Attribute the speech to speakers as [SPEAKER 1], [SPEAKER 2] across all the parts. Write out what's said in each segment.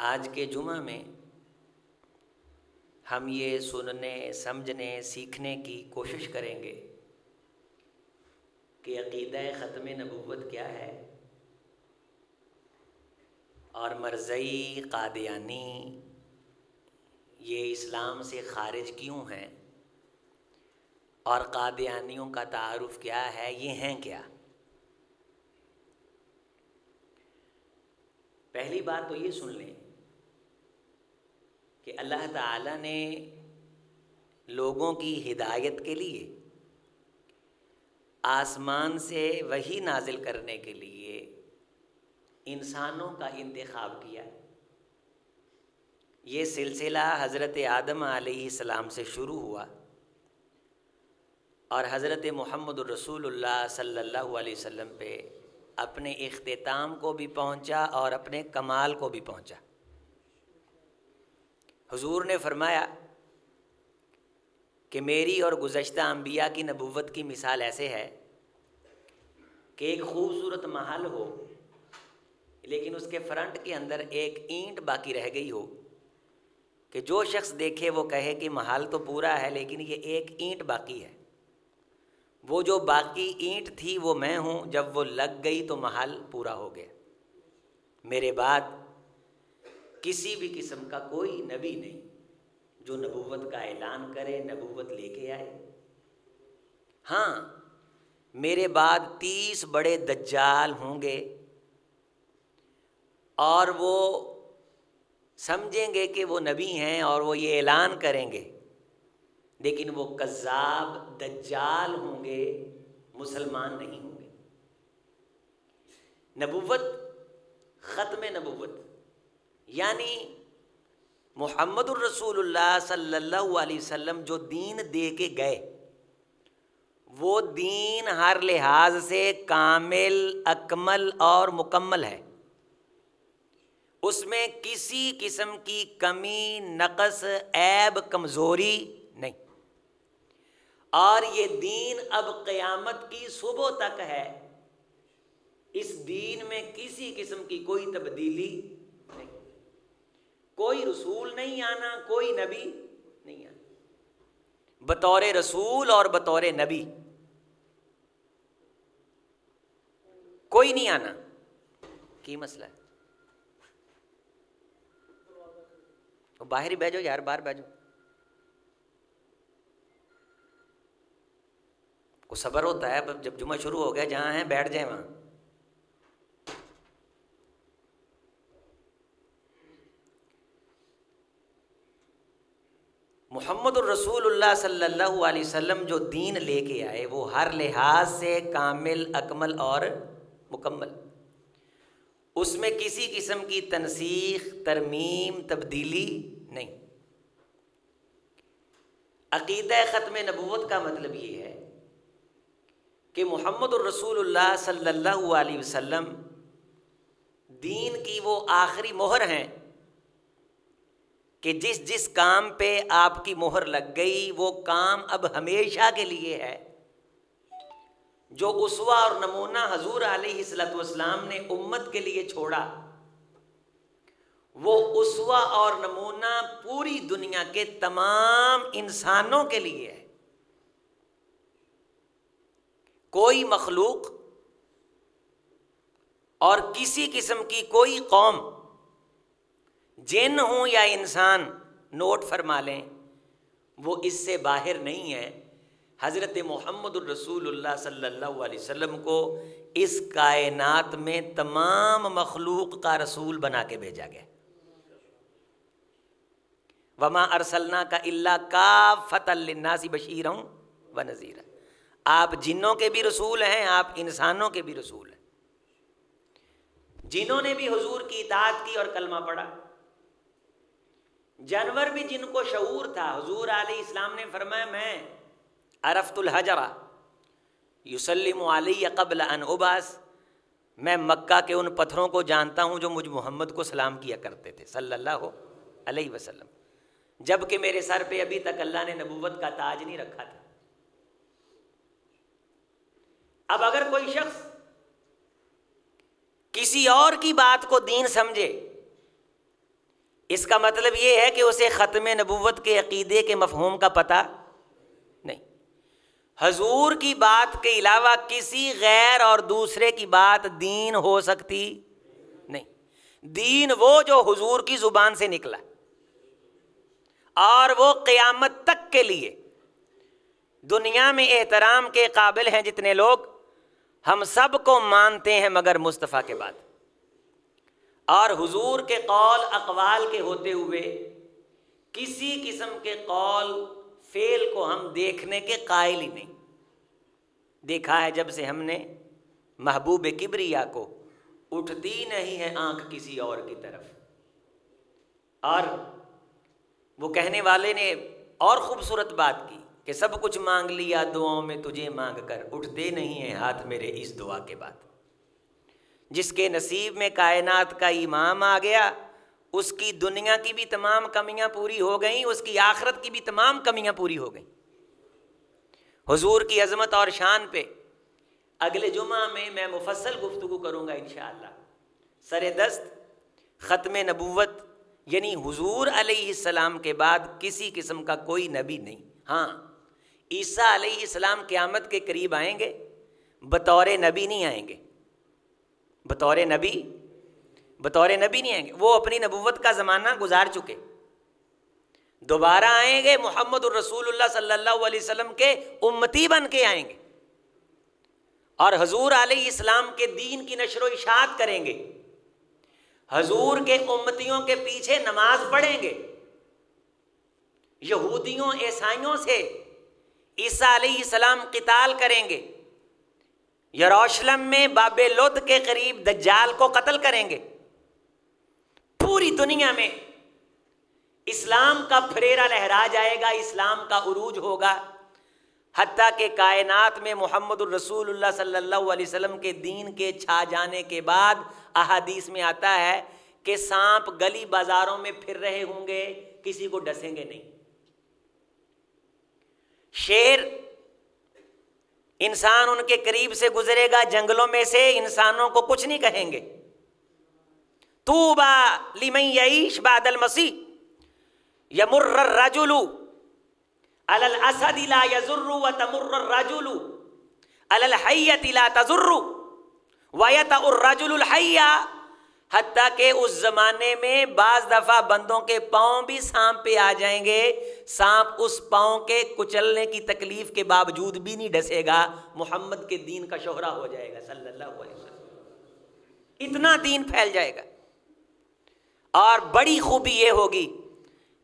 [SPEAKER 1] آج کے جمعہ میں ہم یہ سننے، سمجھنے، سیکھنے کی کوشش کریں گے کہ عقیدہ ختم نبوت کیا ہے اور مرزئی قادیانی یہ اسلام سے خارج کیوں ہیں اور قادیانیوں کا تعارف کیا ہے، یہ ہیں کیا۔ پہلی بات تو یہ سن لیں کہ اللہ تعالیٰ نے لوگوں کی ہدایت کے لیے آسمان سے وحی نازل کرنے کے لیے انسانوں کا انتخاب کیا۔ یہ سلسلہ حضرت آدم علیہ السلام سے شروع ہوا اور حضرت محمد الرسول اللہ صلی اللہ علیہ وسلم پہ اپنے اختتام کو بھی پہنچا اور اپنے کمال کو بھی پہنچا۔ حضور نے فرمایا کہ میری اور گزشتہ انبیاء کی نبوت کی مثال ایسے ہے کہ ایک خوبصورت محل ہو لیکن اس کے فرنٹ کے اندر ایک اینٹ باقی رہ گئی ہو کہ جو شخص دیکھے وہ کہے کہ محل تو پورا ہے لیکن یہ ایک اینٹ باقی ہے۔ وہ جو باقی اینٹ تھی وہ میں ہوں، جب وہ لگ گئی تو محل پورا ہو گیا۔ میرے بعد کسی بھی قسم کا کوئی نبی نہیں جو نبوت کا اعلان کرے، نبوت لے کے آئے۔ ہاں، میرے بعد 30 بڑے دجال ہوں گے اور وہ سمجھیں گے کہ وہ نبی ہیں اور وہ یہ اعلان کریں گے، لیکن وہ کذاب دجال ہوں گے، مسلمان نہیں ہوں گے۔ نبوت، ختم نبوت یعنی محمد الرسول اللہ صلی اللہ علیہ وسلم جو دین دے کے گئے وہ دین ہر لحاظ سے کامل، اکمل اور مکمل ہے۔ اس میں کسی قسم کی کمی، نقص، عیب، کمزوری نہیں، اور یہ دین اب قیامت کی صبح تک ہے۔ اس دین میں کسی قسم کی کوئی تبدیلی نہیں، کوئی رسول نہیں آنا، کوئی نبی نہیں آنا۔ بطور رسول اور بطور نبی کوئی نہیں آنا۔ کی مسئلہ ہے؟ باہر ہی بیٹھ جاؤ یار، باہر بیٹھ جاؤ۔ کو صبر ہوتا ہے، جب جمعہ شروع ہو گیا جہاں ہیں بیٹھ جائیں وہاں۔ محمد الرسول اللہ صلی اللہ علیہ وسلم جو دین لے کے آئے وہ ہر لحاظ سے کامل، اکمل اور مکمل۔ اس میں کسی قسم کی تنسیخ، ترمیم، تبدیلی نہیں۔ عقیدہ ختم نبوت کا مطلب یہ ہے کہ محمد الرسول اللہ صلی اللہ علیہ وسلم دین کی وہ آخری مہر ہیں کہ جس جس کام پہ آپ کی مہر لگ گئی وہ کام اب ہمیشہ کے لیے ہے۔ جو اسوہ اور نمونہ حضور علیہ السلام نے امت کے لیے چھوڑا وہ اسوہ اور نمونہ پوری دنیا کے تمام انسانوں کے لیے ہے۔ کوئی مخلوق اور کسی قسم کی کوئی قوم، جن ہوں یا انسان، نوٹ فرما لیں، وہ اس سے باہر نہیں ہے۔ حضرت محمد الرسول اللہ صلی اللہ علیہ وسلم کو اس کائنات میں تمام مخلوق کا رسول بنا کے بھیجا گیا۔ وما ارسلناک الا کافۃ للناس بشیرا ونذیرا۔ آپ جنوں کے بھی رسول ہیں، آپ انسانوں کے بھی رسول ہیں۔ جنہوں نے بھی حضور کی اطاعت کی اور کلمہ پڑھا، جانور بھی جن کو شعور تھا، حضور علیہ السلام نے فرمایا میں عرفت الحجر یسلم علی قبل ان ابعث، میں مکہ کے ان پتھروں کو جانتا ہوں جو مجھ محمد کو سلام کیا کرتے تھے صلی اللہ علیہ وسلم، جب کہ میرے سر پہ ابھی تک اللہ نے نبوت کا تاج نہیں رکھا تھا۔ اب اگر کوئی شخص کسی اور کی بات کو دین سمجھے اس کا مطلب یہ ہے کہ اسے ختم نبوت کے عقیدے کے مفہوم کا پتہ نہیں. حضور کی بات کے علاوہ کسی غیر اور دوسرے کی بات دین ہو سکتی نہیں. دین وہ جو حضور کی زبان سے نکلا اور وہ قیامت تک کے لیے دنیا میں احترام کے قابل ہیں جتنے لوگ، ہم سب کو مانتے ہیں مگر مصطفیٰ کے بعد. اور حضور کے قول اقوال کے ہوتے ہوئے کسی قسم کے قول فعل کو ہم دیکھنے کے قائل ہی نہیں. دیکھا ہے جب سے ہم نے محبوب کبریا کو، اٹھتی نہیں ہے آنکھ کسی اور کی طرف. اور وہ کہنے والے نے اور خوبصورت بات کی کہ سب کچھ مانگ لیا دعاؤں میں تجھے مانگ کر، اٹھتے نہیں ہیں ہاتھ میرے اس دعا کے بعد. جس کے نصیب میں کائنات کا امام آ گیا اس کی دنیا کی بھی تمام کمیاں پوری ہو گئیں، اس کی آخرت کی بھی تمام کمیاں پوری ہو گئیں. حضور کی عظمت اور شان پہ اگلے جمعہ میں مفصل گفتگو کروں گا انشاءاللہ. سر دست ختم نبوت یعنی حضور علیہ السلام کے بعد کسی قسم کا کوئی نبی نہیں. ہاں عیسیٰ علیہ السلام قیامت کے قریب آئیں گے، بطور نبی نہیں آئیں گے، بطور نبی نہیں آئیں گے. وہ اپنی نبوت کا زمانہ گزار چکے. دوبارہ آئیں گے محمد الرسول اللہ صلی اللہ علیہ وسلم کے امتی بن کے آئیں گے اور حضور علیہ السلام کے دین کی نشر و اشاعت کریں گے. حضور کے امتیوں کے پیچھے نماز پڑھیں گے. یہودیوں عیسائیوں سے عیسیٰ علیہ السلام قتال کریں گے. یروشلم میں باب لد کے قریب دجال کو قتل کریں گے. پوری دنیا میں اسلام کا پھریرا لہرا جائے گا، اسلام کا عروج ہوگا، حتیٰ کہ کائنات میں محمد الرسول اللہ صلی اللہ علیہ وسلم کے دین کے چھا جانے کے بعد احادیث میں آتا ہے کہ سانپ گلی بازاروں میں پھر رہے ہوں گے، کسی کو ڈسیں گے نہیں. شیر انسان ان کے قریب سے گزرے گا جنگلوں میں سے، انسانوں کو کچھ نہیں کہیں گے. طوبی لمن یعیش بعد المسیح یمر الرجل علی الاسد لا یضر وتمر الرجل علی الحیۃ لا تضر ویطأ الرجل الحیۃ. حتیٰ کہ اس زمانے میں بعض دفعہ بندوں کے پاؤں بھی سانپ پہ آ جائیں گے، سانپ اس پاؤں کے کچلنے کی تکلیف کے باوجود بھی نہیں ڈسے گا. محمد کے دین کا شہرہ ہو جائے گا صلی اللہ علیہ وسلم. اتنا دین پھیل جائے گا. اور بڑی خوبی یہ ہوگی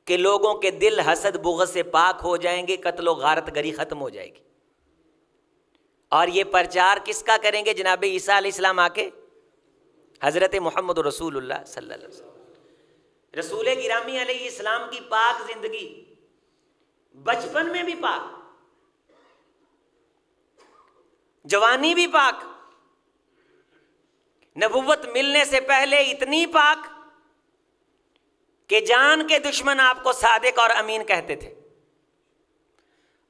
[SPEAKER 1] کہ لوگوں کے دل حسد بغض سے پاک ہو جائیں گے، قتل و غارت گری ختم ہو جائے گی. اور یہ پرچار کس کا کریں گے؟ جناب عیسیٰ علیہ السلام آ کے حضرت محمد رسول اللہ صلی اللہ علیہ وسلم، رسول گرامی علیہ السلام کی پاک زندگی، بچپن میں بھی پاک، جوانی بھی پاک، نبوت ملنے سے پہلے اتنی پاک کہ جان کے دشمن آپ کو صادق اور امین کہتے تھے،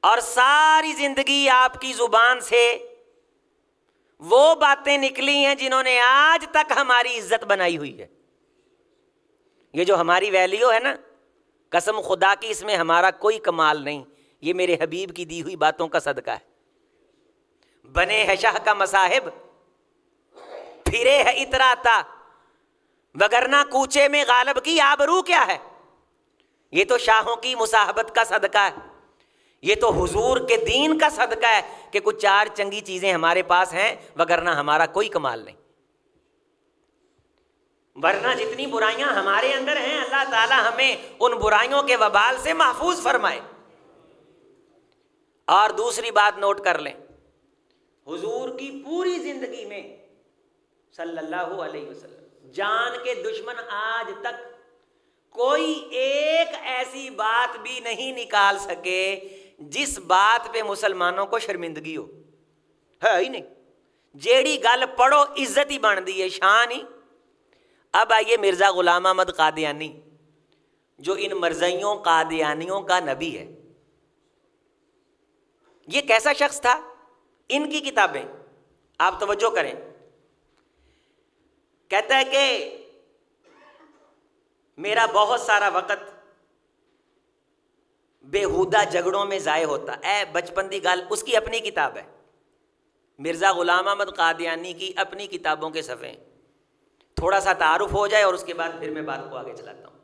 [SPEAKER 1] اور ساری زندگی آپ کی زبان سے وہ باتیں نکلی ہیں جنہوں نے آج تک ہماری عزت بنائی ہوئی ہے. یہ جو ہماری ویلیو ہے نا، قسم خدا کی اس میں ہمارا کوئی کمال نہیں، یہ میرے حبیب کی دی ہوئی باتوں کا صدقہ ہے. بنے ہے شاہ کا مصاحب، پھرے ہے اتراتا، وگرنہ کوچے میں غالب کی آبرو کیا ہے. یہ تو شاہوں کی مصاحبت کا صدقہ ہے، یہ تو حضور کے دین کا صدقہ ہے کہ کچھ چار چنگی چیزیں ہمارے پاس ہیں، وگرنہ ہمارا کوئی کمال نہیں. ورنہ جتنی برائیاں ہمارے اندر ہیں اللہ تعالی ہمیں ان برائیوں کے وبال سے محفوظ فرمائے. اور دوسری بات نوٹ کر لیں، حضور کی پوری زندگی میں صلی اللہ علیہ وسلم جان کے دشمن آج تک کوئی ایک ایسی بات بھی نہیں نکال سکے جس بات پہ مسلمانوں کو شرمندگی ہو. ہے ہی نہیں. جیڑی گل پڑھو عزت ہی بن دی ہے، شان ہی. اب آئیے مرزا غلام احمد قادیانی جو ان مرزائیوں قادیانیوں کا نبی ہے، یہ کیسا شخص تھا؟ ان کی کتابیں آپ توجہ کریں. کہتا ہے کہ میرا بہت سارا وقت بےہودہ جھگڑوں میں ضائع ہوتا. اے بچپن دی گل، اس کی اپنی کتاب ہے، مرزا غلام احمد قادیانی کی اپنی کتابوں کے صفحے. تھوڑا سا تعارف ہو جائے اور اس کے بعد پھر میں بات کو آگے چلاتا ہوں.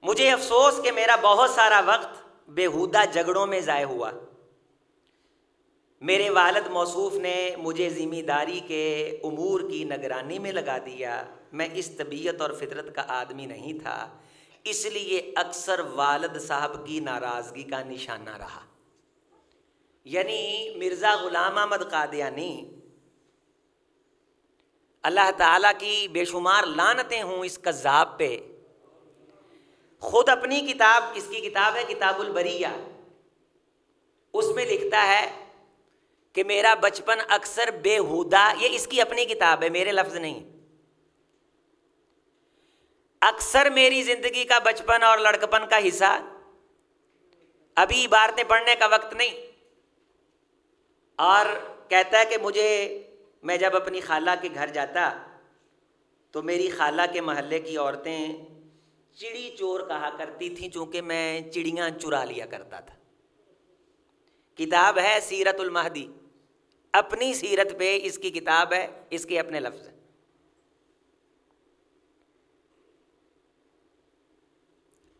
[SPEAKER 1] مجھے افسوس کہ میرا بہت سارا وقت بےہودہ جھگڑوں میں ضائع ہوا. میرے والد موصوف نے مجھے ذمہ داری کے امور کی نگرانی میں لگا دیا. میں اس طبیعت اور فطرت کا آدمی نہیں تھا، اس لیے اکثر والد صاحب کی ناراضگی کا نشانہ رہا. یعنی مرزا غلام احمد قادیانی، اللہ تعالیٰ کی بے شمار لعنتیں ہوں اس کذاب پہ، خود اپنی کتاب، اس کی کتاب ہے کتاب البریہ، اس میں لکھتا ہے کہ میرا بچپن اکثر بےہودہ، یہ اس کی اپنی کتاب ہے، میرے لفظ نہیں، اکثر میری زندگی کا بچپن اور لڑکپن کا حصہ، ابھی عبارتیں پڑھنے کا وقت نہیں. اور کہتا ہے کہ میں جب اپنی خالہ کے گھر جاتا تو میری خالہ کے محلے کی عورتیں چڑی چور کہا کرتی تھیں، چونکہ میں چڑیاں چرا لیا کرتا تھا. کتاب ہے سیرت المہدی، اپنی سیرت پہ اس کی کتاب ہے، اس کے اپنے لفظ ہیں.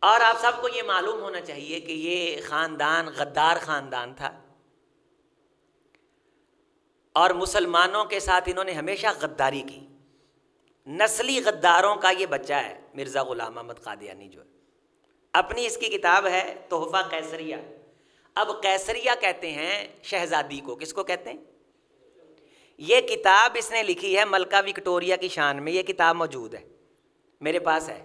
[SPEAKER 1] اور آپ سب کو یہ معلوم ہونا چاہیے کہ یہ خاندان غدار خاندان تھا، اور مسلمانوں کے ساتھ انہوں نے ہمیشہ غداری کی. نسلی غداروں کا یہ بچہ ہے مرزا غلام احمد قادیانی جو ہے. اپنی اس کی کتاب ہے تحفہ قیصریہ. اب قیصریہ کہتے ہیں شہزادی کو. کس کو کہتے ہیں؟ یہ کتاب اس نے لکھی ہے ملکہ وکٹوریہ کی شان میں. یہ کتاب موجود ہے میرے پاس ہے،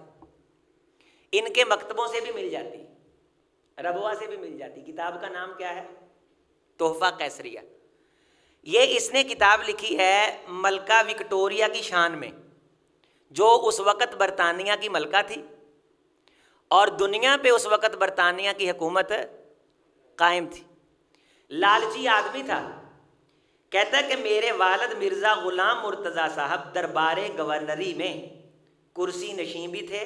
[SPEAKER 1] ان کے مکتبوں سے بھی مل جاتی، ربوہ سے بھی مل جاتی. کتاب کا نام کیا ہے؟ تحفہ قیصریہ. یہ اس نے کتاب لکھی ہے ملکہ وکٹوریہ کی شان میں، جو اس وقت برطانیہ کی ملکہ تھی اور دنیا پہ اس وقت برطانیہ کی حکومت قائم تھی. لالچی آدمی تھا. کہتا ہے کہ میرے والد مرزا غلام مرتضیٰ صاحب دربار گورنری میں کرسی نشین بھی تھے،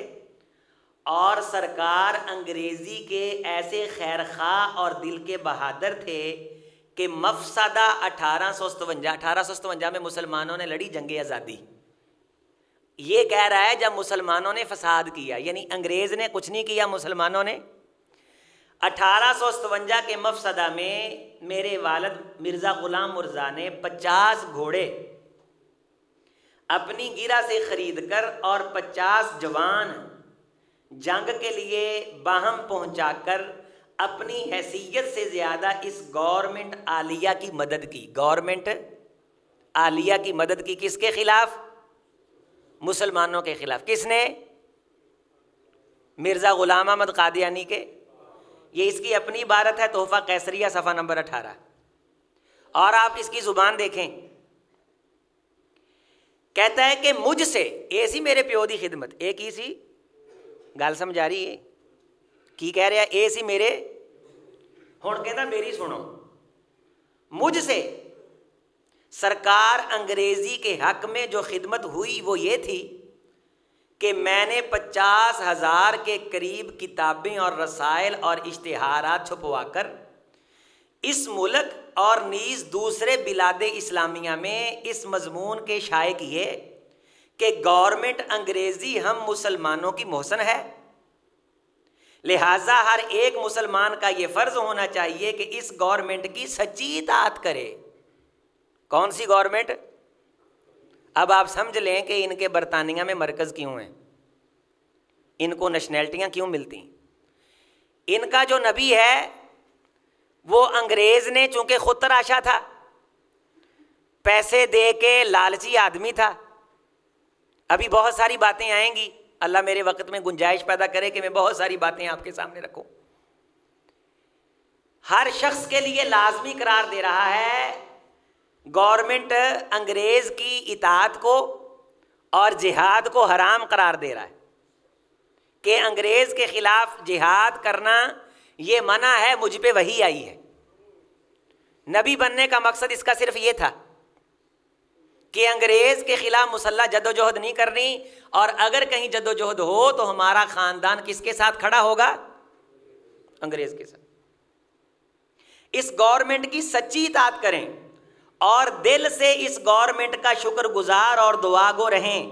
[SPEAKER 1] اور سرکار انگریزی کے ایسے خیرخواہ اور دل کے بہادر تھے کہ مفسدہ 1857 میں مسلمانوں نے لڑی جنگ آزادی. یہ کہہ رہا ہے جب مسلمانوں نے فساد کیا، یعنی انگریز نے کچھ نہیں کیا، مسلمانوں نے. 1857 کے مفسدہ میں میرے والد مرزا غلام مرزا نے 50 گھوڑے اپنی گیرا سے خرید کر اور 50 جوان جنگ کے لیے باہم پہنچا کر اپنی حیثیت سے زیادہ اس گورنمنٹ عالیہ کی مدد کی. گورنمنٹ عالیہ کی مدد کی کس کے خلاف؟ مسلمانوں کے خلاف. کس نے؟ مرزا غلام احمد قادیانی کے. یہ اس کی اپنی عبارت ہے تحفہ قیصریہ صفحہ نمبر 18. اور آپ اس کی زبان دیکھیں. کہتا ہے کہ مجھ سے ایسی میرے پیو دی خدمت، ایک ہی سی گل سمجھا رہی ہے کی کہہ رہا اے سی میرے، ہن کہتا میری سنو. مجھ سے سرکار انگریزی کے حق میں جو خدمت ہوئی وہ یہ تھی کہ میں نے 50,000 کے قریب کتابیں اور رسائل اور اشتہارات چھپوا کر اس ملک اور نیز دوسرے بلاد اسلامیہ میں اس مضمون کے شائع کیے کہ گورنمنٹ انگریزی ہم مسلمانوں کی محسن ہے، لہٰذا ہر ایک مسلمان کا یہ فرض ہونا چاہیے کہ اس گورنمنٹ کی سچی اطاعت کرے. کون سی گورنمنٹ؟ اب آپ سمجھ لیں کہ ان کے برطانیہ میں مرکز کیوں ہیں، ان کو نیشنلٹیاں کیوں ملتی. ان کا جو نبی ہے وہ انگریز نے چونکہ خود تراشا تھا، پیسے دے کے لالچی آدمی تھا. ابھی بہت ساری باتیں آئیں گی، اللہ میرے وقت میں گنجائش پیدا کرے کہ میں بہت ساری باتیں آپ کے سامنے رکھوں. ہر شخص کے لیے لازمی قرار دے رہا ہے گورنمنٹ انگریز کی اطاعت کو، اور جہاد کو حرام قرار دے رہا ہے کہ انگریز کے خلاف جہاد کرنا یہ منع ہے. مجھ پہ وحی آئی ہے. نبی بننے کا مقصد اس کا صرف یہ تھا کہ انگریز کے خلاف مسلح جدوجہد نہیں کرنی، اور اگر کہیں جدوجہد ہو تو ہمارا خاندان کس کے ساتھ کھڑا ہوگا؟ انگریز کے ساتھ۔ اس گورنمنٹ کی سچی اطاعت کریں اور دل سے اس گورنمنٹ کا شکر گزار اور دعا گو رہیں۔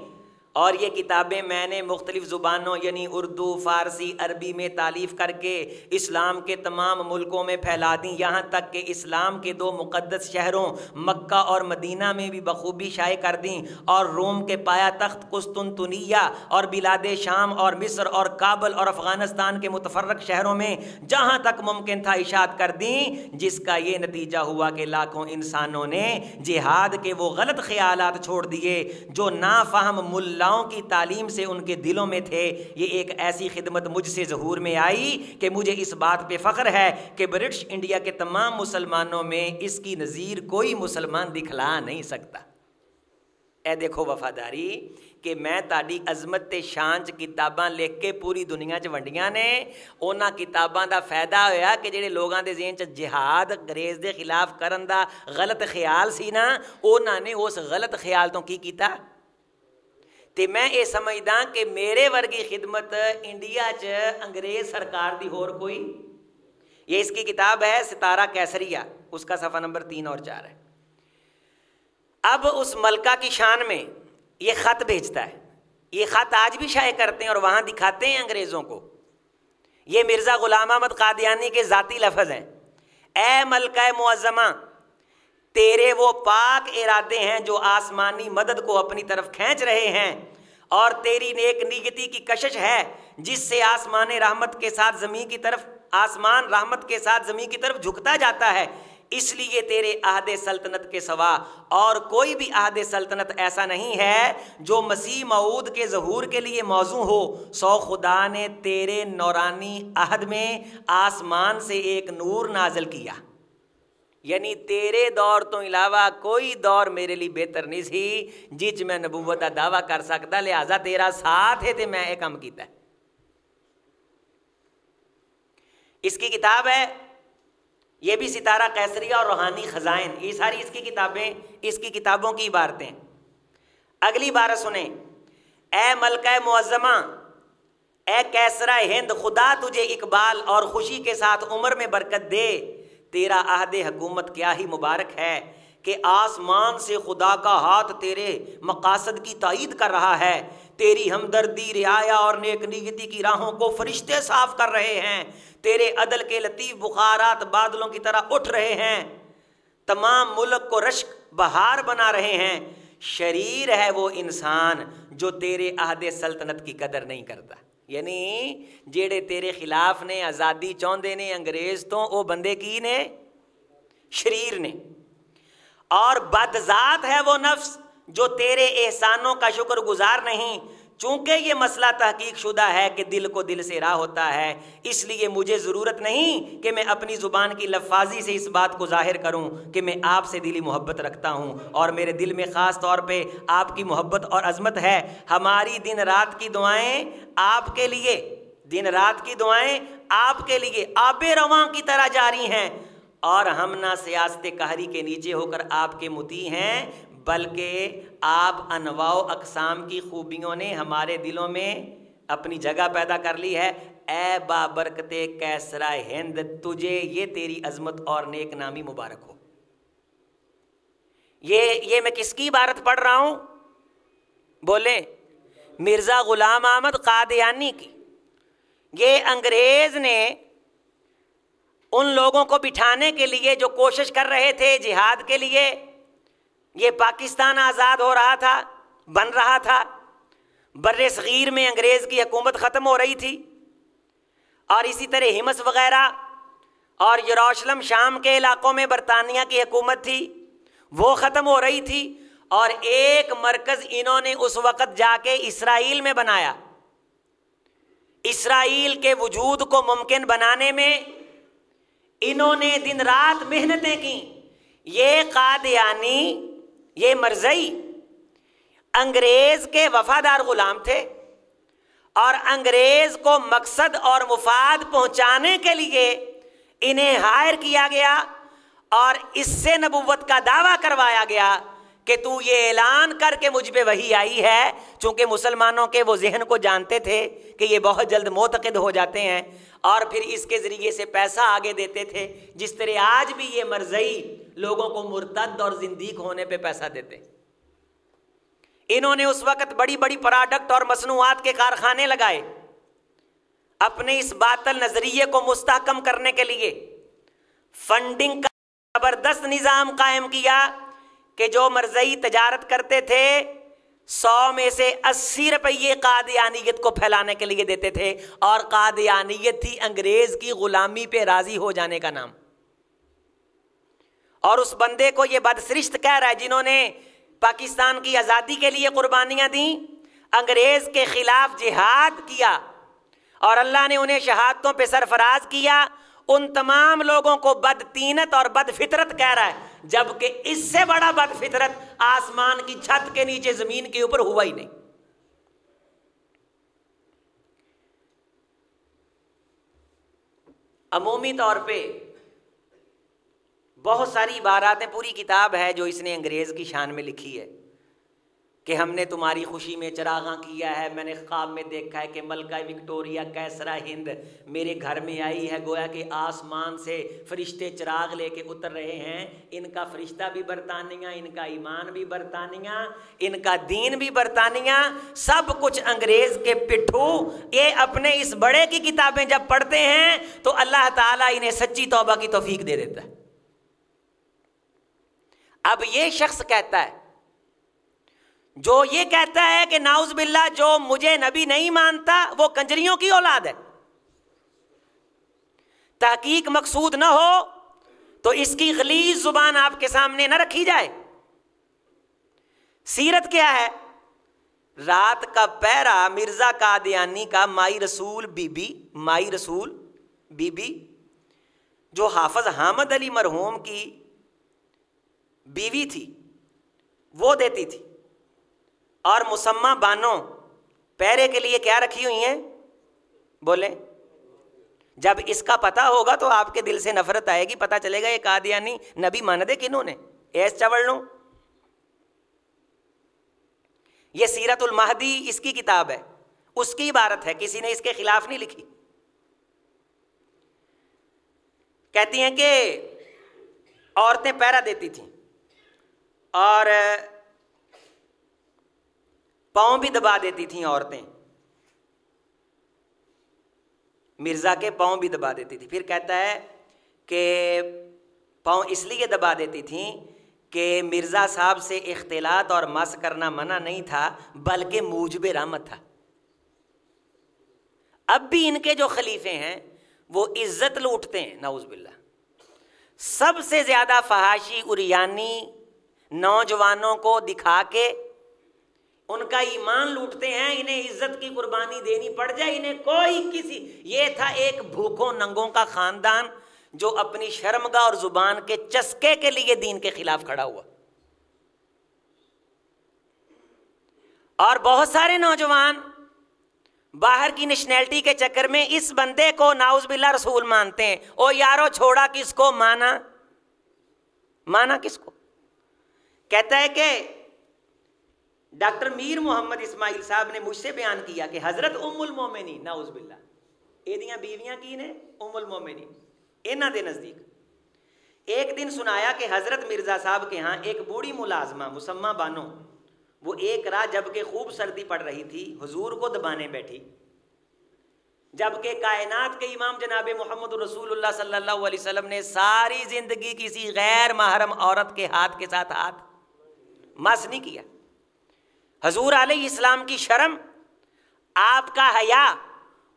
[SPEAKER 1] اور یہ کتابیں میں نے مختلف زبانوں یعنی اردو، فارسی، عربی میں تالیف کر کے اسلام کے تمام ملکوں میں پھیلا دیں، یہاں تک کہ اسلام کے 2 مقدس شہروں مکہ اور مدینہ میں بھی بخوبی شائع کر دیں، اور روم کے پایا تخت قسطنطنیہ اور بلاد شام اور مصر اور کابل اور افغانستان کے متفرق شہروں میں جہاں تک ممکن تھا اشاعت کر دیں، جس کا یہ نتیجہ ہوا کہ لاکھوں انسانوں نے جہاد کے وہ غلط خیالات چھوڑ دیے جو نافہم ملا کی تعلیم سے ان کے دلوں میں تھے۔ یہ ایک ایسی خدمت مجھ سے ظہور میں آئی کہ مجھے اس بات پہ فخر ہے کہ برٹش انڈیا کے تمام مسلمانوں میں اس کی نظیر کوئی مسلمان دکھلا نہیں سکتا۔ اے دیکھو وفاداری کہ میں تاڑی عظمت تے شان چ کتاباں لکھ کے پوری دنیا چ ونڈیاں نے، انہاں کتاباں دا فائدہ ہویا کہ جڑے لوگاں دے ذہن چ جہاد انگریز دے خلاف کرن دا غلط خیال سی نا، انہاں نے اس غلط خیال تو کی کیتا تے میں یہ سمجھدا کہ میرے ورگی خدمت انڈیا چ انگریز سرکار دی ہور کوئی۔ یہ اس کی کتاب ہے ستارہ کیسریہ، اس کا صفحہ نمبر 3 اور 4 ہے۔ اب اس ملکہ کی شان میں یہ خط بھیجتا ہے، یہ خط آج بھی شائع کرتے ہیں اور وہاں دکھاتے ہیں انگریزوں کو۔ یہ مرزا غلام احمد قادیانی کے ذاتی لفظ ہیں۔ اے ملکہ معظمہ، تیرے وہ پاک ارادے ہیں جو آسمانی مدد کو اپنی طرف کھینچ رہے ہیں، اور تیری نیک نیتی کی کشش ہے جس سے آسمان رحمت کے ساتھ زمین کی طرف جھکتا جاتا ہے۔ اس لیے تیرے عہد سلطنت کے سوا اور کوئی بھی عہد سلطنت ایسا نہیں ہے جو مسیح موعود کے ظہور کے لیے موزوں ہو۔ سو خدا نے تیرے نورانی عہد میں آسمان سے ایک نور نازل کیا، یعنی تیرے دور تو علاوہ کوئی دور میرے لیے بہتر نہیں سی جس میں نبوت کا دعویٰ کر سکتا، لہذا تیرا ساتھ ہے تے میں یہ کام کیتا ہے۔ اس کی کتاب ہے، یہ بھی ستارہ قیصریہ اور روحانی خزائن، یہ ساری اس کی کتابیں، اس کی کتابوں کی عبارتیں۔ اگلی بارہ سنیں۔ اے ملکہ معظمہ، اے کیسرہ ہند، خدا تجھے اقبال اور خوشی کے ساتھ عمر میں برکت دے۔ تیرا عہد حکومت کیا ہی مبارک ہے کہ آسمان سے خدا کا ہاتھ تیرے مقاصد کی تائید کر رہا ہے۔ تیری ہمدردی، رعایا اور نیک نیتی کی راہوں کو فرشتے صاف کر رہے ہیں۔ تیرے عدل کے لطیف بخارات بادلوں کی طرح اٹھ رہے ہیں، تمام ملک کو رشک بہار بنا رہے ہیں۔ شریر ہے وہ انسان جو تیرے عہد سلطنت کی قدر نہیں کرتا، یعنی جیڑے تیرے خلاف نے آزادی چاہندے نے انگریز تو وہ بندے کی نے؟ شریر نے۔ اور بدذات ہے وہ نفس جو تیرے احسانوں کا شکر گزار نہیں۔ چونکہ یہ مسئلہ تحقیق شدہ ہے کہ دل کو دل سے راہ ہوتا ہے، اس لیے مجھے ضرورت نہیں کہ میں اپنی زبان کی لفاظی سے اس بات کو ظاہر کروں کہ میں آپ سے دلی محبت رکھتا ہوں، اور میرے دل میں خاص طور پہ آپ کی محبت اور عظمت ہے۔ ہماری دن رات کی دعائیں آپ کے لیے، دن رات کی دعائیں آپ کے لیے آب رواں کی طرح جاری ہیں، اور ہم نہ سیاست قہری کے نیچے ہو کر آپ کے مطیع ہیں، بلکہ آپ انواع و اقسام کی خوبیوں نے ہمارے دلوں میں اپنی جگہ پیدا کر لی ہے۔ اے بابرکت کیسرہ ہند، تجھے یہ تیری عظمت اور نیک نامی مبارک ہو۔ یہ میں کس کی عبارت پڑھ رہا ہوں؟ بولے، مرزا غلام احمد قادیانی کی۔ یہ انگریز نے ان لوگوں کو بٹھانے کے لیے جو کوشش کر رہے تھے جہاد کے لیے، یہ پاکستان آزاد ہو رہا تھا، بن رہا تھا، بر صغیر میں انگریز کی حکومت ختم ہو رہی تھی، اور اسی طرح ہمس وغیرہ اور یروشلم شام کے علاقوں میں برطانیہ کی حکومت تھی، وہ ختم ہو رہی تھی، اور ایک مرکز انہوں نے اس وقت جا کے اسرائیل میں بنایا۔ اسرائیل کے وجود کو ممکن بنانے میں انہوں نے دن رات محنتیں کی۔ یہ قادیانی، یہ مرزائی انگریز کے وفادار غلام تھے، اور انگریز کو مقصد اور مفاد پہنچانے کے لیے انہیں ہائر کیا گیا، اور اس سے نبوت کا دعویٰ کروایا گیا کہ تو یہ اعلان کر کے مجھ پہ وحی آئی ہے، چونکہ مسلمانوں کے وہ ذہن کو جانتے تھے کہ یہ بہت جلد معتقد ہو جاتے ہیں، اور پھر اس کے ذریعے سے پیسہ آگے دیتے تھے، جس طرح آج بھی یہ مرزئی لوگوں کو مرتد اور زندیق ہونے پہ پیسہ دیتے۔ انہوں نے اس وقت بڑی بڑی پروڈکٹ اور مصنوعات کے کارخانے لگائے اپنے اس باطل نظریے کو مستحکم کرنے کے لیے۔ فنڈنگ کا زبردست نظام قائم کیا کہ جو مرزئی تجارت کرتے تھے 100 میں سے 80 روپیے قادیانیت کو پھیلانے کے لیے دیتے تھے، اور قادیانیت تھی انگریز کی غلامی پہ راضی ہو جانے کا نام۔ اور اس بندے کو یہ بدسرشت کہہ رہا ہے جنہوں نے پاکستان کی آزادی کے لیے قربانیاں دیں، انگریز کے خلاف جہاد کیا، اور اللہ نے انہیں شہادتوں پہ سرفراز کیا، ان تمام لوگوں کو بدتینت اور بد فطرت کہہ رہا ہے، جبکہ اس سے بڑا بد فطرت آسمان کی چھت کے نیچے زمین کے اوپر ہوا ہی نہیں۔ عمومی طور پہ بہت ساری عباراتیں، پوری کتاب ہے جو اس نے انگریز کی شان میں لکھی ہے کہ ہم نے تمہاری خوشی میں چراغاں کیا ہے، میں نے خواب میں دیکھا ہے کہ ملکہ وکٹوریا کیسرا ہند میرے گھر میں آئی ہے، گویا کہ آسمان سے فرشتے چراغ لے کے اتر رہے ہیں، ان کا فرشتہ بھی برطانیہ، ان کا ایمان بھی برطانیہ، ان کا دین بھی برطانیہ، سب کچھ انگریز کے پٹھو۔ یہ اپنے اس بڑے کی کتابیں جب پڑھتے ہیں تو اللہ تعالیٰ انہیں سچی توبہ کی توفیق دے دیتا ہے۔ اب یہ شخص کہتا ہے، جو یہ کہتا ہے کہ نعوذ باللہ جو مجھے نبی نہیں مانتا وہ کنجریوں کی اولاد ہے، تحقیق مقصود نہ ہو تو اس کی غلیظ زبان آپ کے سامنے نہ رکھی جائے۔ سیرت کیا ہے؟ رات کا پہرا مرزا قادیانی کا مائی رسول بی بی جو حافظ حامد علی مرحوم کی بیوی تھی وہ دیتی تھی، اور مسمہ بانو پہرے کے لیے کیا رکھی ہوئی ہیں؟ بولیں۔ جب اس کا پتہ ہوگا تو آپ کے دل سے نفرت آئے گی، پتہ چلے گا یہ قادیانی نبی مان دے کنہوں نے، ایس چوڑنوں۔ یہ سیرت المہدی اس کی کتاب ہے، اس کی عبارت ہے، کسی نے اس کے خلاف نہیں لکھی۔ کہتی ہیں کہ عورتیں پہرا دیتی تھیں اور پاؤں بھی دبا دیتی تھیں عورتیں، مرزا کے پاؤں بھی دبا دیتی تھی۔ پھر کہتا ہے کہ پاؤں اس لیے دبا دیتی تھیں کہ مرزا صاحب سے اختلاط اور مس کرنا منع نہیں تھا بلکہ موجب رحمت تھا۔ اب بھی ان کے جو خلیفے ہیں وہ عزت لوٹتے ہیں، نعوذ باللہ۔ سب سے زیادہ فحاشی عریانی نوجوانوں کو دکھا کے ان کا ایمان لوٹتے ہیں، انہیں عزت کی قربانی دینی پڑ جائے، انہیں کوئی کسی۔ یہ تھا ایک بھوکوں ننگوں کا خاندان جو اپنی شرمگاہ اور زبان کے چسکے کے لیے دین کے خلاف کھڑا ہوا۔ اور بہت سارے نوجوان باہر کی نیشنلٹی کے چکر میں اس بندے کو نعوذ باللہ رسول مانتے ہیں۔ او یارو چھوڑا کس کو، مانا کس کو؟ کہتا ہے کہ ڈاکٹر میر محمد اسماعیل صاحب نے مجھ سے بیان کیا کہ حضرت ام المومنین نعوذ باللہ یہ بیویاں کی نے ام المومنین انہاں دے نزدیک ایک دن سنایا کہ حضرت مرزا صاحب کے ہاں ایک بوڑھی ملازمہ مسمہ بانو، وہ ایک رات جبکہ خوب سردی پڑ رہی تھی حضور کو دبانے بیٹھی، جبکہ کائنات کے امام جناب محمد رسول اللہ صلی اللہ علیہ وسلم نے ساری زندگی کسی غیر محرم عورت کے ہاتھ کے ساتھ ہاتھ مس نہیں کیا۔ حضور علیہ السلام کی شرم، آپ کا حیا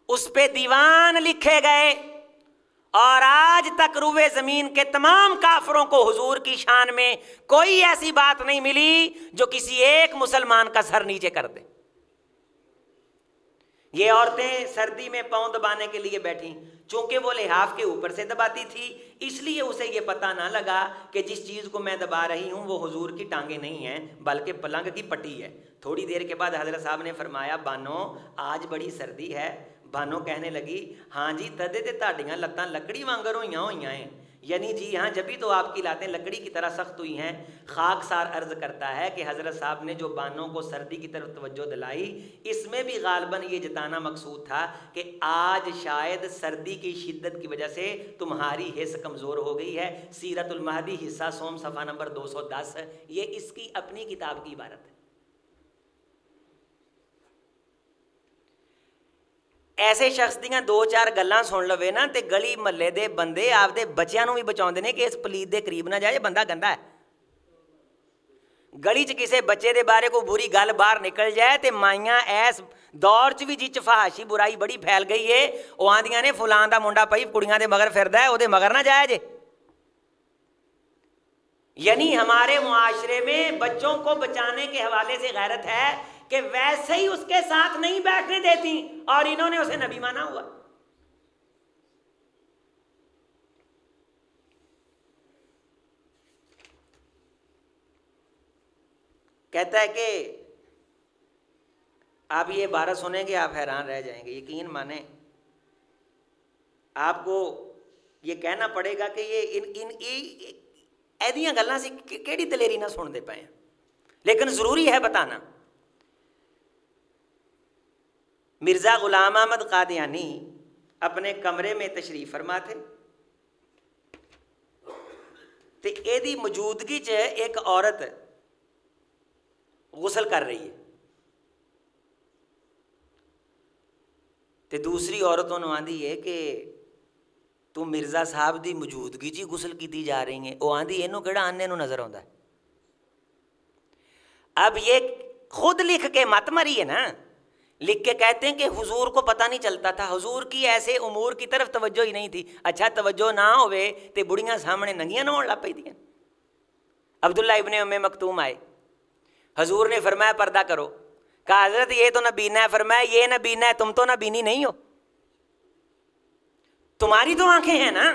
[SPEAKER 1] اس پہ دیوان لکھے گئے، اور آج تک روئے زمین کے تمام کافروں کو حضور کی شان میں کوئی ایسی بات نہیں ملی جو کسی ایک مسلمان کا سر نیچے کر دے۔ یہ عورتیں سردی میں پاؤں دبانے کے لیے بیٹھیں، چونکہ وہ لحاف کے اوپر سے دباتی تھی اس لیے اسے یہ پتہ نہ لگا کہ جس چیز کو میں دبا رہی ہوں وہ حضور کی ٹانگیں نہیں ہیں بلکہ پلنگ کی پٹی ہے۔ تھوڑی دیر کے بعد حضرت صاحب نے فرمایا بانو آج بڑی سردی ہے۔ بانو کہنے لگی ہاں جی تدے تے تہاڈیاں لتاں لکڑی وانگر ہوئیاں ہیں، یعنی جی ہاں جبھی تو آپ کی لاتیں لکڑی کی طرح سخت ہوئی ہیں۔ خاکسار عرض کرتا ہے کہ حضرت صاحب نے جو بانوں کو سردی کی طرف توجہ دلائی، اس میں بھی غالباً یہ جتانا مقصود تھا کہ آج شاید سردی کی شدت کی وجہ سے تمہاری حس کمزور ہو گئی ہے۔ سیرت المہدی حصہ سوم صفحہ نمبر 210، یہ اس کی اپنی کتاب کی عبارت ہے۔ ایسے شخص دیاں دو چار گلاں سن لوے نا تے گلی محلے دے بندے آپ دے بچیاں نوں بھی بچاؤندے نے کہ اس پلیت دے قریب نہ جائے، بندہ گندا ہے۔ گلی چ کسے بچے دے بارے کو بری گل باہر نکل جائے تے مائیاں ایس دور چ بھی جی فحاشی برائی بڑی پھیل گئی ہے، وہ آندیاں نے فلان دا منڈا پئی کڑیاں دے مگر پھردا ہے، او دے مگر نہ جائے جے۔ یعنی ہمارے معاشرے میں بچوں کو بچانے کے حوالے سے غیرت ہے کہ ویسے ہی اس کے ساتھ نہیں بیٹھنے دیتی، اور انہوں نے اسے نبی مانا ہوا۔ کہتا ہے کہ آپ یہ عبارت سنیں گے آپ حیران رہ جائیں گے، یقین مانیں آپ کو یہ کہنا پڑے گا کہ یہ ایدیاں گلاں سے کیڑی دلیری نہ سن دے پائے، لیکن ضروری ہے بتانا۔ مرزا غلام احمد قادیانی اپنے کمرے میں تشریف فرما تھے تے ایدی موجودگی چ ایک عورت غسل کر رہی ہے تے دوسری عورت انہوں آندھی ہے کہ تو مرزا صاحب دی موجودگی چی غسل کیتی جا رہی ہیں، وہ آندھی اینو کیڑا آنے نو نظر آندا ہے۔ اب یہ خود لکھ کے مت مری ہے نا، لکھ کے کہتے ہیں کہ حضور کو پتہ نہیں چلتا تھا، حضور کی ایسے امور کی طرف توجہ ہی نہیں تھی۔ اچھا توجہ نہ ہوئے تے بڑیاں سامنے ننگیاں نہ ہون لگ پئی دیاں۔ عبداللہ ابن ام مکتوم آئے، حضور نے فرمایا پردہ کرو، کہا حضرت یہ تو نبینا ہے، فرمایا یہ نبینا ہے، تم تو نبینی نہیں ہو، تمہاری تو آنکھیں ہیں نا،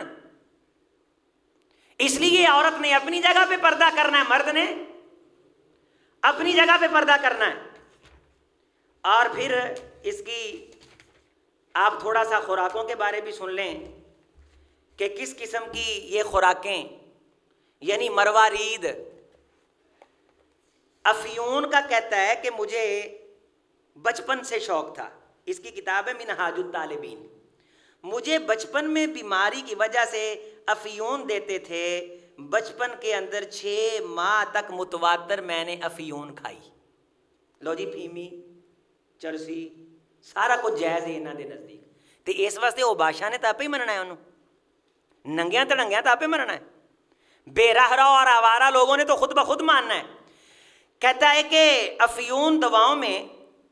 [SPEAKER 1] اس لیے عورت نے اپنی جگہ پہ پردہ کرنا ہے، مرد نے اپنی جگہ پہ پردہ کرنا ہے۔ اور پھر اس کی آپ تھوڑا سا خوراکوں کے بارے بھی سن لیں کہ کس قسم کی یہ خوراکیں، یعنی مروارید۔ افیون کا کہتا ہے کہ مجھے بچپن سے شوق تھا، اس کی کتاب ہے منہاج الطالبین، مجھے بچپن میں بیماری کی وجہ سے افیون دیتے تھے، بچپن کے اندر 6 ماہ تک متواتر میں نے افیون کھائی۔ لو جی پھیمی چرسی سارا کچھ جائز ہے انہاں دے نزدیک، تے اس واسطے وہ بادشاہ نے تاپے ہی مننا ہے، انہوں ننگیاں تڑنگیاں تاپے مننا ہے، بے راہ رو اور آوارہ لوگوں نے تو خود بخود ماننا ہے۔ کہتا ہے کہ افیون دواؤں میں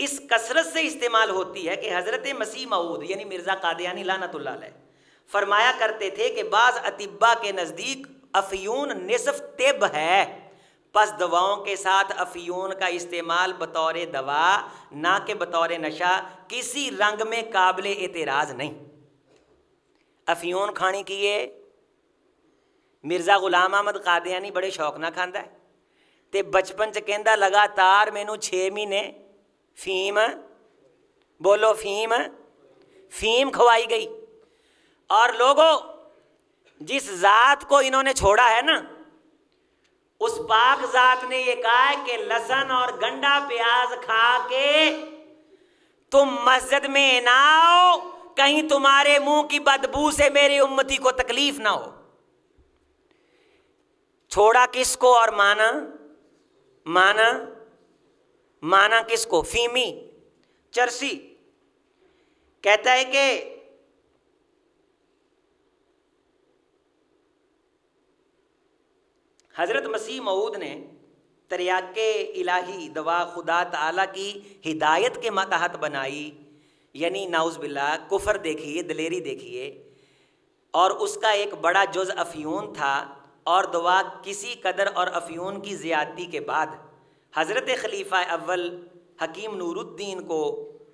[SPEAKER 1] اس کثرت سے استعمال ہوتی ہے کہ حضرت مسیح موعود یعنی مرزا قادیانی لعنت اللہ علیہ فرمایا کرتے تھے کہ بعض اطباء کے نزدیک افیون نصف طب ہے، پس دواؤں کے ساتھ افیون کا استعمال بطور دوا نہ کہ بطور نشہ کسی رنگ میں قابل اعتراض نہیں۔ افیون کھانی کیے مرزا غلام احمد قادیانی بڑے شوق نہ کھاندا ہے تے بچپن چ کہندا لگاتار مینوں 6 مہینے فیم، بولو فیم کھوائی گئی۔ اور لوگوں جس ذات کو انہوں نے چھوڑا ہے نا، اس پاک ذات نے یہ کہا ہے کہ لہسن اور گنڈا پیاز کھا کے تم مسجد میں نہ آؤ، کہیں تمہارے منہ کی بدبو سے میری امتی کو تکلیف نہ ہو۔ چھوڑا کس کو اور مانا کس کو؟ فیمی چرسی۔ کہتا ہے کہ حضرت مسیح موعود نے تریاق الہی دوا خدا تعالیٰ کی ہدایت کے ماتحت بنائی، یعنی نعوذ باللہ کفر دیکھیے، دلیری دیکھیے، اور اس کا ایک بڑا جز افیون تھا، اور دوا کسی قدر اور افیون کی زیادتی کے بعد حضرت خلیفہ اول حکیم نور الدین کو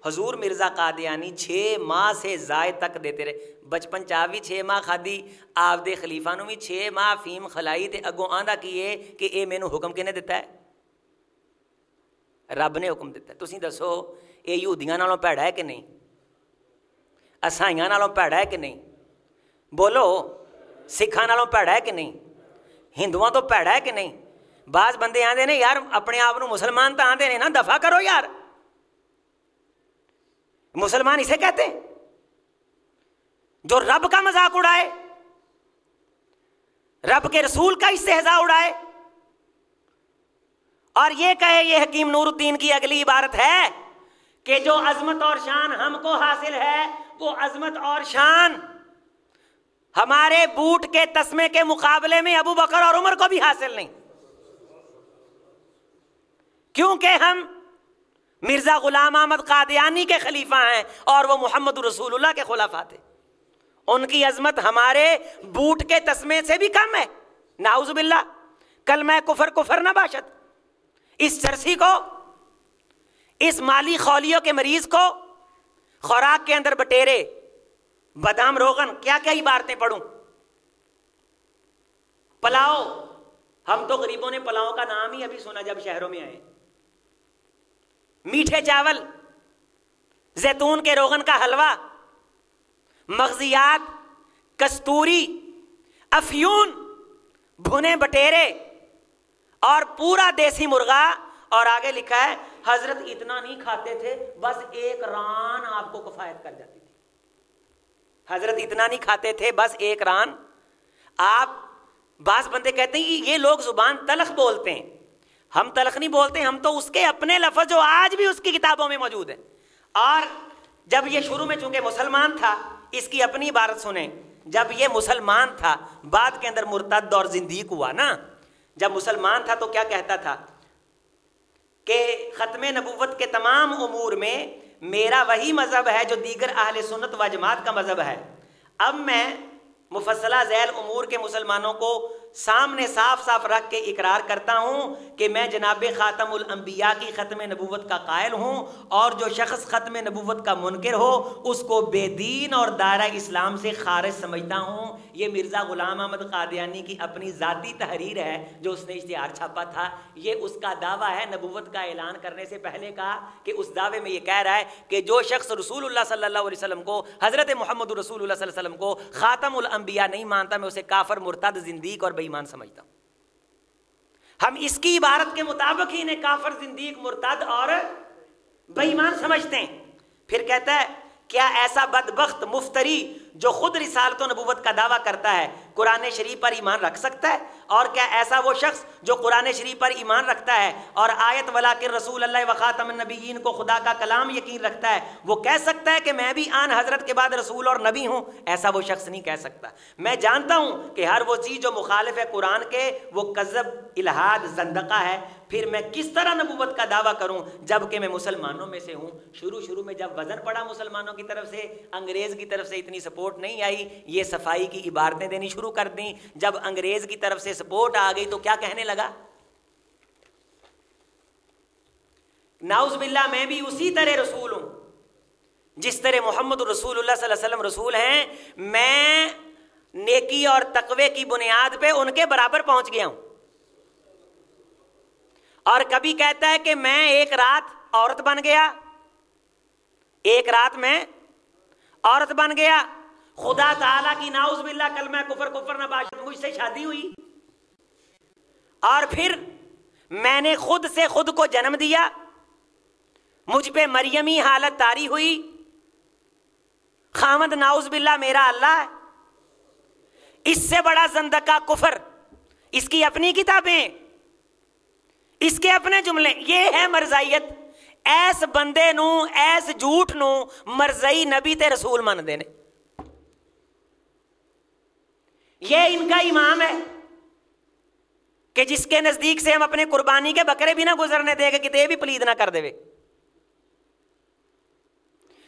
[SPEAKER 1] حضور مرزا قادیانی 6 ماہ سے زائد تک دیتے رہے۔ بچپن چاہ بھی 6 ماہ کھادی، آپ دے خلیفہ نو بھی 6 ماہ فیم کھلائی، تے اگوں آندہ کیے کہ اے مینوں حکم کنے دیتا ہے؟ رب نے حکم دیتا ہے۔ تسی دسو اے یہودیاں نالوں پیڑا ہے کہ نہیں؟ عیسائیاں نالوں پیڑا ہے کہ نہیں؟ بولو سکھاں نالوں پیڑا ہے کہ نہیں؟ ہندوؤں تو پیڑا ہے کہ نہیں؟ بعض بندے آندے نے یار اپنے آپ مسلمان تو آندے نے نا، دفع کرو یار، مسلمان اسے کہتے ہیں جو رب کا مذاق اڑائے، رب کے رسول کا استہزاء اڑائے، اور یہ کہے، یہ حکیم نور الدین کی اگلی عبارت ہے کہ جو عظمت اور شان ہم کو حاصل ہے وہ عظمت اور شان ہمارے بوٹ کے تسمے کے مقابلے میں ابو بکر اور عمر کو بھی حاصل نہیں، کیونکہ ہم مرزا غلام احمد قادیانی کے خلیفہ ہیں اور وہ محمد رسول اللہ کے خلفاء تھے، ان کی عظمت ہمارے بوٹ کے تسمے سے بھی کم ہے، نعوذ باللہ، کلمہ کفر کفر نہ باشد۔ اس چرسی کو، اس مالی خولیوں کے مریض کو خوراک کے اندر بٹیرے، بادام روغن، کیا کیا عبارتیں پڑھوں، پلاؤ، ہم تو غریبوں نے پلاؤ کا نام ہی ابھی سنا جب شہروں میں آئے، میٹھے چاول، زیتون کے روغن کا حلوہ، مغزیات، کستوری، افیون، بھنے بٹیرے اور پورا دیسی مرغا، اور آگے لکھا ہے حضرت اتنا نہیں کھاتے تھے، بس ایک ران آپ کو کفایت کر جاتی تھی، حضرت اتنا نہیں کھاتے تھے بس ایک ران آپ۔ بعض بندے کہتے ہیں یہ لوگ زبان تلخ بولتے ہیں، ہم تلخ نہیں بولتے، ہم تو اس کے اپنے لفظ جو آج بھی اس کی کتابوں میں موجود ہیں۔ اور جب یہ شروع میں چونکہ مسلمان تھا، اس کی اپنی عبارت سنیں، جب یہ مسلمان تھا بعد کے اندر مرتد اور زندیق ہوا نا، جب مسلمان تھا تو کیا کہتا تھا کہ ختم نبوت کے تمام امور میں میرا وہی مذہب ہے جو دیگر اہل سنت و جماعت کا مذہب ہے، اب میں مفصلہ ذیل امور کے مسلمانوں کو سامنے صاف صاف رکھ کے اقرار کرتا ہوں کہ میں جناب خاتم الانبیاء کی ختم نبوت کا قائل ہوں، اور جو شخص ختم نبوت کا منکر ہو اس کو بے دین اور دائرہ اسلام سے خارج سمجھتا ہوں۔ یہ مرزا غلام احمد قادیانی کی اپنی ذاتی تحریر ہے جو اس نے اشتہار چھاپا تھا، یہ اس کا دعویٰ ہے نبوت کا اعلان کرنے سے پہلے کا، کہ اس دعوے میں یہ کہہ رہا ہے کہ جو شخص رسول اللہ صلی اللہ علیہ وسلم کو، حضرت محمد رسول اللہ صلی اللہ علیہ وسلم کو خاتم الانبیاء نہیں مانتا، میں اسے کافر، مرتد، زندیق اور بے ایمان سمجھتا ہوں۔ ہم اس کی عبارت کے مطابق ہی انہیں کافر، زندیق، مرتد اور بے ایمان سمجھتے ہیں۔ پھر کہتا ہے کیا ایسا بدبخت مفتری جو خود رسالت و نبوت کا دعویٰ کرتا ہے قرآن شریف پر ایمان رکھ سکتا ہے؟ اور کیا ایسا وہ شخص جو قرآن شریف پر ایمان رکھتا ہے اور آیت ولاکن رسول اللہ و خاتم النبیین کو خدا کا کلام یقین رکھتا ہے، وہ کہہ سکتا ہے کہ میں بھی آن حضرت کے بعد رسول اور نبی ہوں؟ ایسا وہ شخص نہیں کہہ سکتا۔ میں جانتا ہوں کہ ہر وہ چیز جو مخالف ہے قرآن کے وہ کذب، الہاد، زندقہ ہے، پھر میں کس طرح نبوت کا دعویٰ کروں جبکہ میں مسلمانوں میں سے ہوں؟ شروع میں جب وزن پڑا مسلمانوں کی طرف سے، انگریز کی طرف سے اتنی سپورٹ نہیں آئی، یہ صفائی کی عبارتیں دینی شروع کر دیں۔ جب انگریز کی طرف سے سپورٹ آ گئی تو کیا کہنے لگا؟ نعوذ باللہ، میں بھی اسی طرح رسول ہوں جس طرح محمد رسول اللہ صلی اللہ علیہ وسلم رسول ہیں، میں نیکی اور تقوی کی بنیاد پہ ان کے برابر پہنچ گیا ہوں۔ اور کبھی کہتا ہے کہ میں ایک رات عورت بن گیا، ایک رات میں عورت بن گیا، خدا تعالیٰ کی نعوذ باللہ کلمہ کفر کفر نہ باشد مجھ سے شادی ہوئی، اور پھر میں نے خود سے خود کو جنم دیا، مجھ پہ مریمی حالت طاری ہوئی، خامد نعوذ باللہ میرا اللہ ہے۔ اس سے بڑا زندقہ کفر، اس کی اپنی کتابیں، اس کے اپنے جملے، یہ ہے مرزائیت۔ ایس بندے نو، ایس جھوٹ نو مرزائی نبی تے رسول مان دینے، یہ ان کا امام ہے کہ جس کے نزدیک سے ہم اپنے قربانی کے بکرے بھی نہ گزرنے دے گے، کتے بھی پلید نہ کر دے،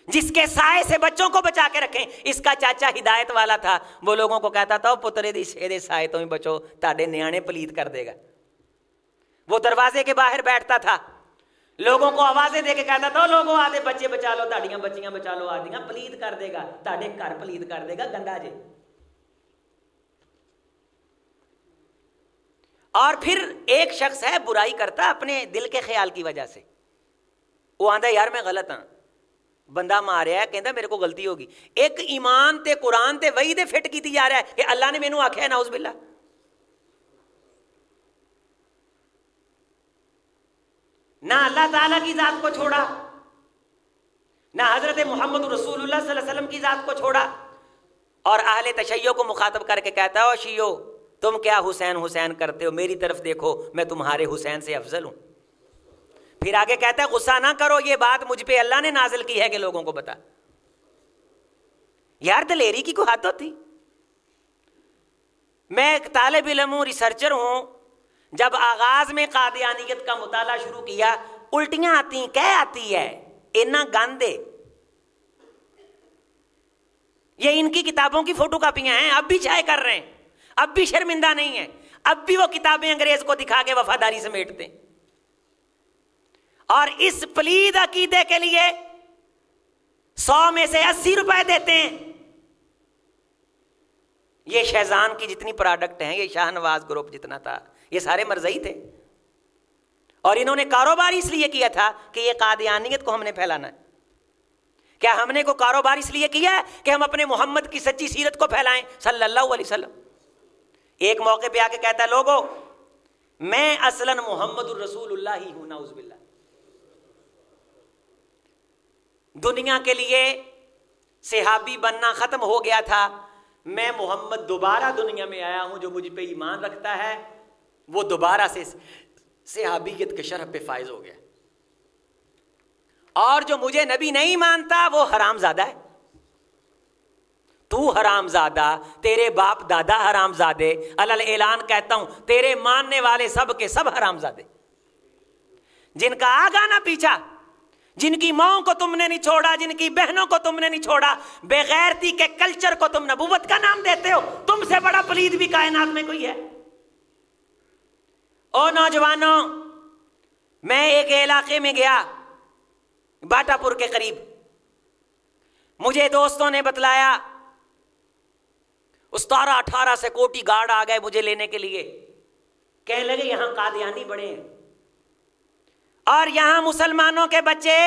[SPEAKER 1] جس کے سائے سے بچوں کو بچا کے رکھیں۔ اس کا چاچا ہدایت والا تھا، وہ لوگوں کو کہتا تھا پترے دی شے دے سائے تو ہی بچو، تاڑے نیانے پلید کر دے گا۔ وہ دروازے کے باہر بیٹھتا تھا، لوگوں کو آوازیں دے کے کہتا تھا لوگوں آدھے بچے بچا لو، تاڑیاں بچیاں بچا لو، آدھیاں پلید کر دے گا، تاڑے گھر پلید کر دے گا، گندا جے۔ اور پھر ایک شخص ہے برائی کرتا اپنے دل کے خیال کی وجہ سے، وہ آندھا یار میں غلط ہاں، بندہ ماریا ہے کہندا میرے کو غلطی ہوگی. ایک ایمان تے قرآن تے وحی دے فٹ کیتی جا رہا ہے کہ اللہ نے مینوں آکھیا ہے نعوذ باللہ. نہ اللہ تعالیٰ کی ذات کو چھوڑا, نہ حضرت محمد رسول اللہ صلی اللہ علیہ وسلم کی ذات کو چھوڑا, اور اہل تشیع کو مخاطب کر کے کہتا ہے شیعو تم کیا حسین حسین کرتے ہو, میری طرف دیکھو میں تمہارے حسین سے افضل ہوں. پھر آگے کہتا ہے غصہ نہ کرو, یہ بات مجھ پہ اللہ نے نازل کی ہے کہ لوگوں کو بتا. یار دلیری کی کوئی حد ہوتی. میں ایک طالب علم ہوں, ریسرچر ہوں. جب آغاز میں قادیانیت کا مطالعہ شروع کیا, الٹیاں آتی کہہ آتی ہے, اتنا گندے. یہ ان کی کتابوں کی فوٹو کاپیاں ہیں, اب بھی چائے کر رہے ہیں, اب بھی شرمندہ نہیں ہیں, اب بھی وہ کتابیں انگریز کو دکھا کے وفاداری سمیٹتے ہیں, اور اس پلید عقیدے کے لیے 100 میں سے 80 روپے دیتے ہیں. یہ شہزان کی جتنی پروڈکٹ ہیں, یہ شاہ نواز گروپ جتنا تھا, یہ سارے مرزئی تھے, اور انہوں نے کاروبار اس لیے کیا تھا کہ یہ قادیانیت کو ہم نے پھیلانا ہے. کیا ہم نے کو کاروبار اس لیے کیا ہے کہ ہم اپنے محمد کی سچی سیرت کو پھیلائیں صلی اللہ علیہ وسلم. ایک موقع پہ آ کے کہتا ہے لوگو میں اصلاً محمد الرسول اللہ ہی ہوں, نعوذ باللہ. دنیا کے لیے صحابی بننا ختم ہو گیا تھا, میں محمد دوبارہ دنیا میں آیا ہوں, جو مجھ پہ ایمان رکھتا ہے وہ دوبارہ سے صحابیت کے شرف پہ فائز ہو گیا, اور جو مجھے نبی نہیں مانتا وہ حرام زادہ ہے. تو حرام زادہ, تیرے باپ دادا حرام زادے, علل اعلان کہتا ہوں تیرے ماننے والے سب کے سب حرام زادے, جن کا آگا نہ پیچھا, جن کی ماؤں کو تم نے نہیں چھوڑا, جن کی بہنوں کو تم نے نہیں چھوڑا, بغیرتی کے کلچر کو تم نبوت کا نام دیتے ہو. تم سے بڑا پلید بھی کائنات میں کوئی ہے؟ او نوجوانوں, میں ایک علاقے میں گیا باٹا پور کے قریب, مجھے دوستوں نے بتلایا 17-18 سیکورٹی گارڈ آ گئے مجھے لینے کے لیے, کہنے لگے یہاں قادیانی بڑے ہیں, اور یہاں مسلمانوں کے بچے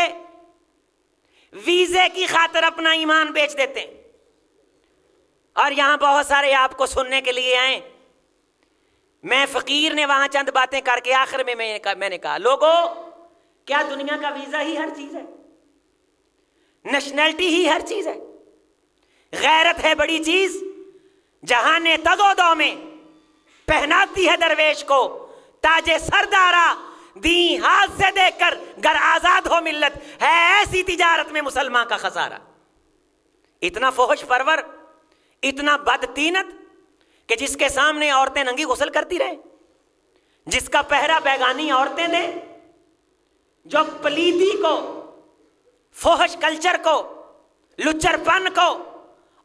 [SPEAKER 1] ویزے کی خاطر اپنا ایمان بیچ دیتے ہیں, اور یہاں بہت سارے آپ کو سننے کے لیے آئے. میں فقیر نے وہاں چند باتیں کر کے آخر میں میں نے کہا لوگو کیا دنیا کا ویزا ہی ہر چیز ہے؟ نیشنلٹی ہی ہر چیز ہے؟ غیرت ہے بڑی چیز, جہان تگ و دو میں پہناتی ہے درویش کو تاج سردارا, دی ہاتھ سے دیکھ کر گر آزاد ہو ملت, ہے ایسی تجارت میں مسلمان کا خسارہ. اتنا فحش پرور, اتنا بد تینت کہ جس کے سامنے عورتیں ننگی غسل کرتی رہیں, جس کا پہرا بیگانی عورتیں دیں, جو پلیدی کو, فحش کلچر کو, لچر پن کو,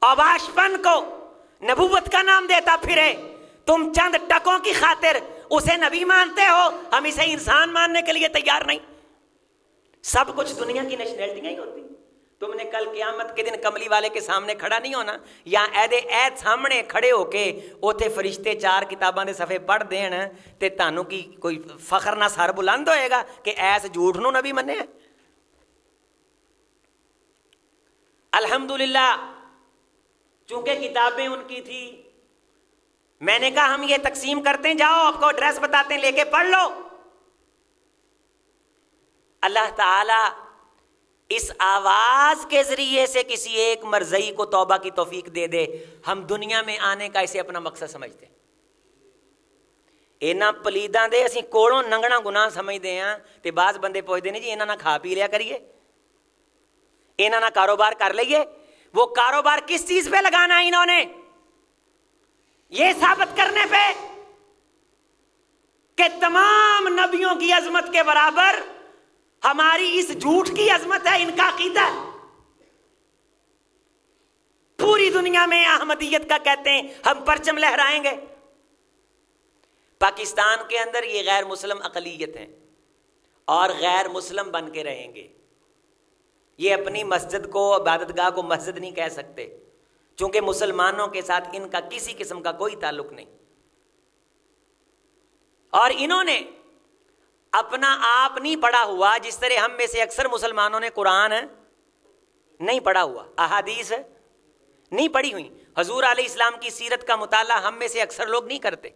[SPEAKER 1] اوباش پن کو نبوت کا نام دیتا پھرے. تم چند ٹکوں کی خاطر اسے نبی مانتے ہو, ہم اسے انسان ماننے کے لیے تیار نہیں. سب کچھ دنیا کی نیشنلٹیاں ہی ہوتی. تم نے کل قیامت کے دن کملی والے کے سامنے کھڑا نہیں ہونا, یا عید سامنے کھڑے ہو کے اوتھے فرشتے 4 کتاباں دے صفحے پڑھ دین تے تانوں کی کوئی فخر نہ سر بلند ہوئے گا کہ ایس جھوٹ نو نبی منے. الحمدللہ چونکہ کتابیں ان کی تھی, میں نے کہا ہم یہ تقسیم کرتے ہیں, جاؤ آپ کو ایڈریس بتاتے ہیں, لے کے پڑھ لو. اللہ تعالی اس آواز کے ذریعے سے کسی ایک مرزئی کو توبہ کی توفیق دے دے. ہم دنیا میں آنے کا اسے اپنا مقصد سمجھتے ہیں. اینا پلیداں دے اسی کوڑوں ننگنا گناہ سمجھتے ہیں, تے بعض بندے پوچھتے ہیں جی اینا نہ کھا پی لیا کریے, اینا نہ کاروبار کر لئیے. وہ کاروبار کس چیز پہ لگانا ہے انہوں نے؟ یہ ثابت کرنے پہ کہ تمام نبیوں کی عظمت کے برابر ہماری اس جھوٹ کی عظمت ہے. ان کا عقیدہ پوری دنیا میں احمدیت کا کہتے ہیں, ہم پرچم لہرائیں گے. پاکستان کے اندر یہ غیر مسلم اقلیت ہیں اور غیر مسلم بن کے رہیں گے. یہ اپنی مسجد کو, عبادت گاہ کو مسجد نہیں کہہ سکتے, چونکہ مسلمانوں کے ساتھ ان کا کسی قسم کا کوئی تعلق نہیں. اور انہوں نے اپنا آپ نہیں پڑھا ہوا, جس طرح ہم میں سے اکثر مسلمانوں نے قرآن نہیں پڑھا ہوا، احادیث نہیں پڑھی ہوئی، حضور علیہ السلام کی سیرت کا مطالعہ ہم میں سے اکثر لوگ نہیں کرتے،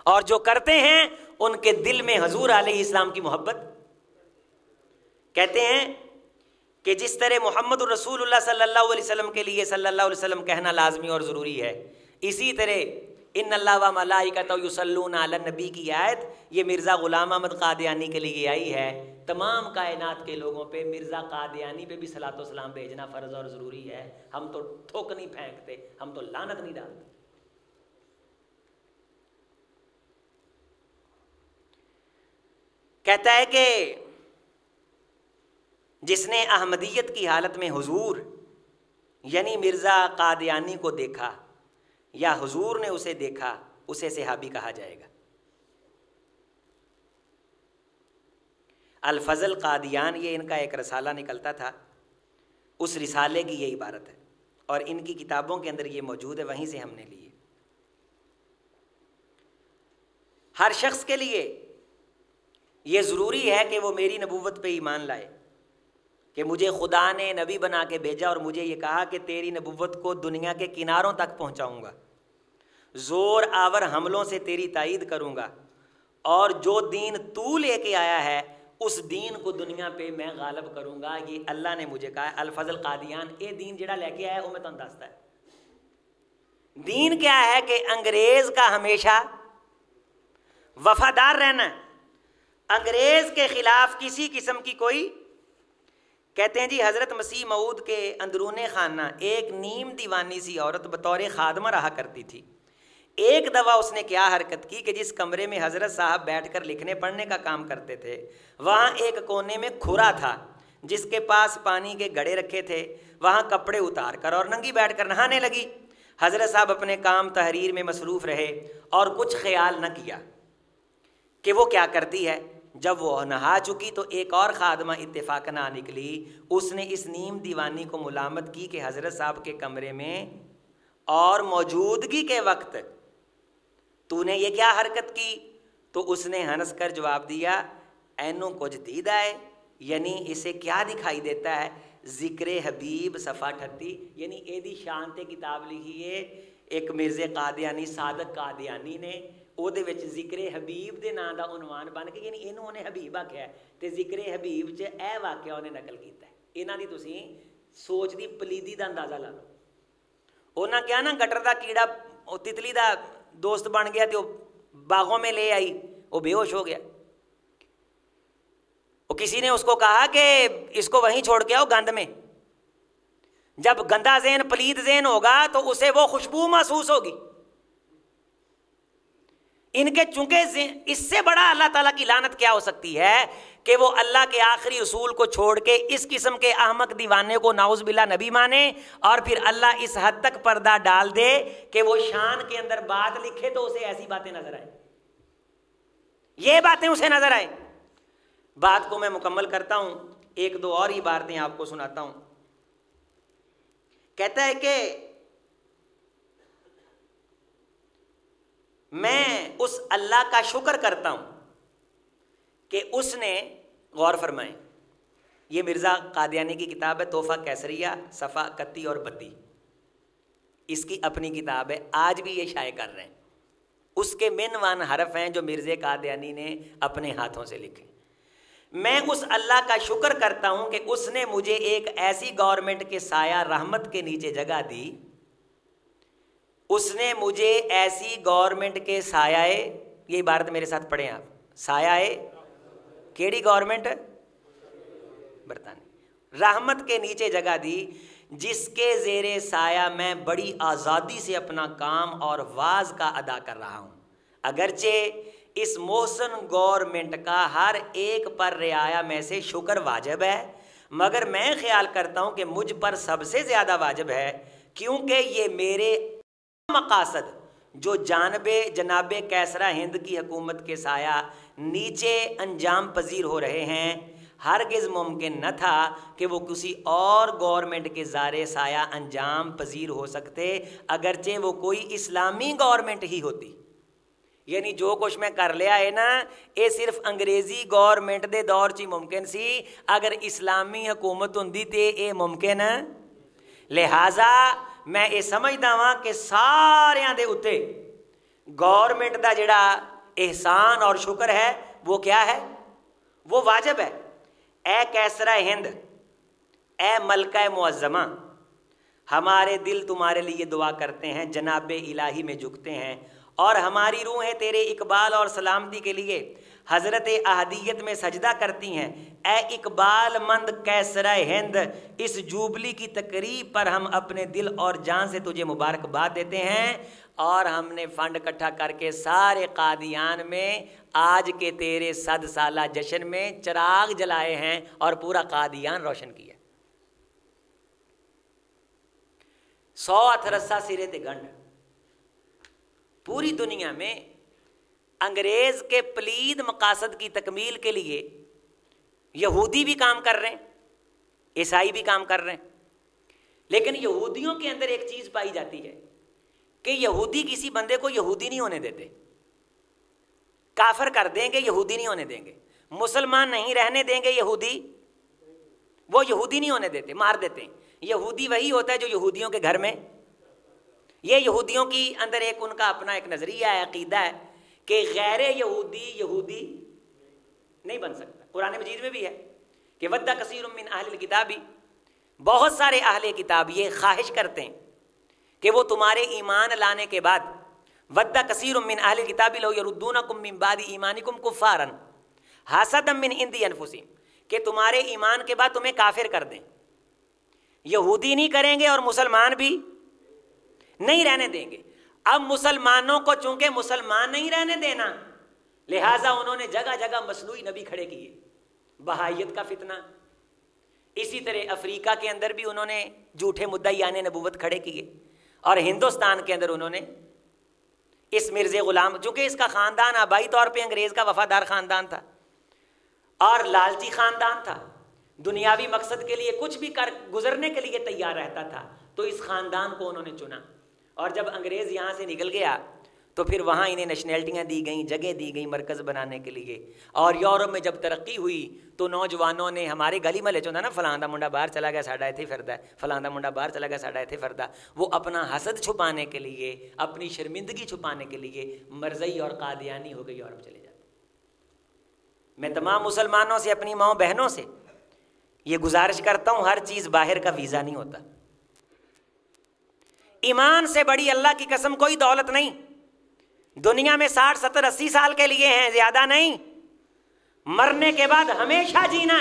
[SPEAKER 1] اور جو کرتے ہیں ان کے دل میں حضور علیہ السلام کی محبت. کہتے ہیں کہ جس طرح محمد الرسول اللہ صلی اللہ علیہ وسلم کے لیے صلی اللہ علیہ وسلم کہنا لازمی اور ضروری ہے، اسی طرح ان اللہ و ملائکتہ یصلون علی النبی کی آیت یہ مرزا غلام احمد قادیانی کے لیے آئی ہے. تمام کائنات کے لوگوں پہ مرزا قادیانی پہ بھی صلاۃ و سلام بھیجنا فرض اور ضروری ہے. ہم تو تھوک نہیں پھینکتے، ہم تو لعنت نہیں ڈالتے. کہتا ہے کہ جس نے احمدیت کی حالت میں حضور یعنی مرزا قادیانی کو دیکھا یا حضور نے اسے دیکھا، اسے صحابی کہا جائے گا. الفضل قادیان یہ ان کا ایک رسالہ نکلتا تھا، اس رسالے کی یہ عبارت ہے اور ان کی کتابوں کے اندر یہ موجود ہے، وہیں سے ہم نے لی ہے. ہر شخص کے لیے یہ ضروری ہے کہ وہ میری نبوت پہ ایمان لائے کہ مجھے خدا نے نبی بنا کے بھیجا اور مجھے یہ کہا کہ تیری نبوت کو دنیا کے کناروں تک پہنچاؤں گا، زور آور حملوں سے تیری تائید کروں گا، اور جو دین تو لے کے آیا ہے اس دین کو دنیا پہ میں غالب کروں گا. یہ اللہ نے مجھے کہا ہے. الفضل قادیان اے دین جڑا لے کے آیا وہ میں تمہیں دستا ہے. دین کیا ہے کہ انگریز کا ہمیشہ وفادار رہنا ہے، انگریز کے خلاف کسی قسم کی کوئی. کہتے ہیں جی حضرت مسیح موعود کے اندرون خانہ ایک نیم دیوانی سی عورت بطور خادمہ رہا کرتی تھی. ایک دفعہ اس نے کیا حرکت کی کہ جس کمرے میں حضرت صاحب بیٹھ کر لکھنے پڑھنے کا کام کرتے تھے وہاں ایک کونے میں کھرا تھا جس کے پاس پانی کے گھڑے رکھے تھے، وہاں کپڑے اتار کر اور ننگی بیٹھ کر نہانے لگی. حضرت صاحب اپنے کام تحریر میں مصروف رہے اور کچھ خیال نہ کیا کہ وہ کیا کرتی ہے. جب وہ نہا چکی تو ایک اور خادمہ اتفاقاً آ نکلی. اس نے اس نیم دیوانی کو ملامت کی کہ حضرت صاحب کے کمرے میں اور موجودگی کے وقت تو نے یہ کیا حرکت کی. تو اس نے ہنس کر جواب دیا اینو کچھ دیدہ ہے، یعنی اسے کیا دکھائی دیتا ہے. ذکر حبیب صفحہ 38 یعنی ایدی شان تے کتاب لکھی ہے ایک مرزا قادیانی صادق قادیانی نے، وہ دے وچ ذکر حبیب دے نام دا عنوان بن کے یعنی اینو انہیں حبیب آکھیا ہے تے ذکر حبیب چ اے واقعہ انہیں نقل کیتا ہے. انہاں دی تسی سوچ دی پلیدی دا اندازہ لا لو. انہاں کیا نا گٹر دا کیڑا او تتلی دا دوست بن گیا تے باغوں میں لے آئی، وہ بے ہوش ہو گیا. وہ کسی نے اس کو کہا کہ اس کو وہیں چھوڑ کے آؤ گند میں. جب گندا ذہن پلید ذہن ہوگا تو اسے وہ خوشبو محسوس ہوگی. ان کے چونکہ اس سے بڑا اللہ تعالیٰ کی لعنت کیا ہو سکتی ہے کہ وہ اللہ کے آخری رسول کو چھوڑ کے اس قسم کے احمق دیوانے کو نعوذ باللہ نبی مانے، اور پھر اللہ اس حد تک پردہ ڈال دے کہ وہ شان کے اندر بات لکھے تو اسے ایسی باتیں نظر آئیں، یہ باتیں اسے نظر آئیں. بات کو میں مکمل کرتا ہوں، ایک دو اور ہی باتیں آپ کو سناتا ہوں. کہتا ہے کہ میں اس اللہ کا شکر کرتا ہوں کہ اس نے، غور فرمائیں یہ مرزا قادیانی کی کتاب ہے تحفہ کیسریہ صفحہ 31 اور 32، اس کی اپنی کتاب ہے، آج بھی یہ شائع کر رہے ہیں. اس کے منوان حرف ہیں جو مرزا قادیانی نے اپنے ہاتھوں سے لکھے. میں اس اللہ کا شکر کرتا ہوں کہ اس نے مجھے ایک ایسی گورنمنٹ کے سایہ رحمت کے نیچے جگہ دی. اس نے مجھے ایسی گورنمنٹ کے سایہ، یہ عبارت میرے ساتھ پڑھیں آپ، سایہ کیڑی گورنمنٹ؟ برطانیہ. رحمت کے نیچے جگہ دی جس کے زیر سایہ میں بڑی آزادی سے اپنا کام اور واز کا ادا کر رہا ہوں. اگرچہ اس محسن گورنمنٹ کا ہر ایک پر رعایا میں سے شکر واجب ہے، مگر میں خیال کرتا ہوں کہ مجھ پر سب سے زیادہ واجب ہے، کیونکہ یہ میرے مقاصد جو جناب کیسرا ہند کی حکومت کے سایہ نیچے انجام پذیر ہو رہے ہیں، ہرگز ممکن نہ تھا کہ وہ کسی اور گورنمنٹ کے زیر سایہ انجام پذیر ہو سکتے، اگرچہ وہ کوئی اسلامی گورنمنٹ ہی ہوتی. یعنی جو کچھ میں کر لیا ہے نا یہ صرف انگریزی گورنمنٹ دے دور چی ممکن سی، اگر اسلامی حکومت ہوندی تے یہ ممکن لہٰذا میں یہ سمجھدا ہاں کہ ساریاں دے اتے گورنمنٹ دا جڑا احسان اور شکر ہے وہ کیا ہے؟ وہ واجب ہے۔ اے کیسرا ہند، اے ملکہ معظمہ، ہمارے دل تمہارے لیے دعا کرتے ہیں، جناب الہی میں جھکتے ہیں، اور ہماری روحیں تیرے اقبال اور سلامتی کے لیے حضرت احدیت میں سجدہ کرتی ہیں۔ اے اقبال مند کیسرا ہند، اس جوبلی کی تقریب پر ہم اپنے دل اور جان سے تجھے مبارکباد دیتے ہیں، اور ہم نے فنڈ اکٹھا کر کے سارے قادیان میں آج کے تیرے 100 سالہ جشن میں چراغ جلائے ہیں اور پورا قادیان روشن کیا۔ 100 اتھرسا سرے تے گنڈ۔ پوری دنیا میں انگریز کے پلید مقاصد کی تکمیل کے لیے یہودی بھی کام کر رہے ہیں، عیسائی بھی کام کر رہے ہیں، لیکن یہودیوں کے اندر ایک چیز پائی جاتی ہے کہ یہودی کسی بندے کو یہودی نہیں ہونے دیتے، کافر کر دیں گے، یہودی نہیں ہونے دیں گے، مسلمان نہیں رہنے دیں گے یہودی، وہ یہودی نہیں ہونے دیتے، مار دیتے ہیں۔ یہودی وہی ہوتا ہے جو یہودیوں کے گھر میں، یہ یہودیوں کی اندر ایک ان کا اپنا ایک نظریہ ہے، عقیدہ ہے کہ غیر یہودی یہودی نہیں بن سکتا۔ قرآن مجید میں بھی ہے کہ ود کثیر من اہل الکتاب، بہت سارے اہل کتاب یہ خواہش کرتے ہیں کہ وہ تمہارے ایمان لانے کے بعد، ود کثیر من اہل الکتاب لو یردونکم من بعد ایمانکم کفارا حسدا من عند انفسہم، کہ تمہارے ایمان کے بعد تمہیں کافر کر دیں۔ یہودی نہیں کریں گے اور مسلمان بھی نہیں رہنے دیں گے۔ اب مسلمانوں کو چونکہ مسلمان نہیں رہنے دینا، لہٰذا انہوں نے جگہ جگہ مصنوعی نبی کھڑے کیے، بہائیت کا فتنہ۔ اسی طرح افریقہ کے اندر بھی انہوں نے جھوٹے مدعیان نبوت کھڑے کیے، اور ہندوستان کے اندر انہوں نے اس مرزا غلام، چونکہ اس کا خاندان آبائی طور پہ انگریز کا وفادار خاندان تھا اور لالچی خاندان تھا، دنیاوی مقصد کے لیے کچھ بھی کر گزرنے کے لیے تیار رہتا تھا، تو اس خاندان کو انہوں نے چنا۔ اور جب انگریز یہاں سے نکل گیا تو پھر وہاں انہیں نیشنلٹیاں دی گئیں، جگہ دی گئیں مرکز بنانے کے لیے، اور یورپ میں جب ترقی ہوئی تو نوجوانوں نے، ہمارے گلی محلے چ ہوندا نا فلاں دا منڈا باہر چلا گیا ساڈا ایتھے پھردا ہے، فلاں دا منڈا باہر چلا گیا ساڈا ایتھے پھردا، وہ اپنا حسد چھپانے کے لیے، اپنی شرمندگی چھپانے کے لیے مرزئی اور قادیانی ہو گئی، یورپ چلے جاتے۔ میں تمام مسلمانوں سے، اپنی ماؤں بہنوں سے یہ گزارش کرتا ہوں، ہر چیز باہر کا ویزا نہیں ہوتا۔ ایمان سے بڑی اللہ کی قسم کوئی دولت نہیں۔ دنیا میں 60 70 80 سال کے لیے ہیں، زیادہ نہیں۔ مرنے کے بعد ہمیشہ جینا۔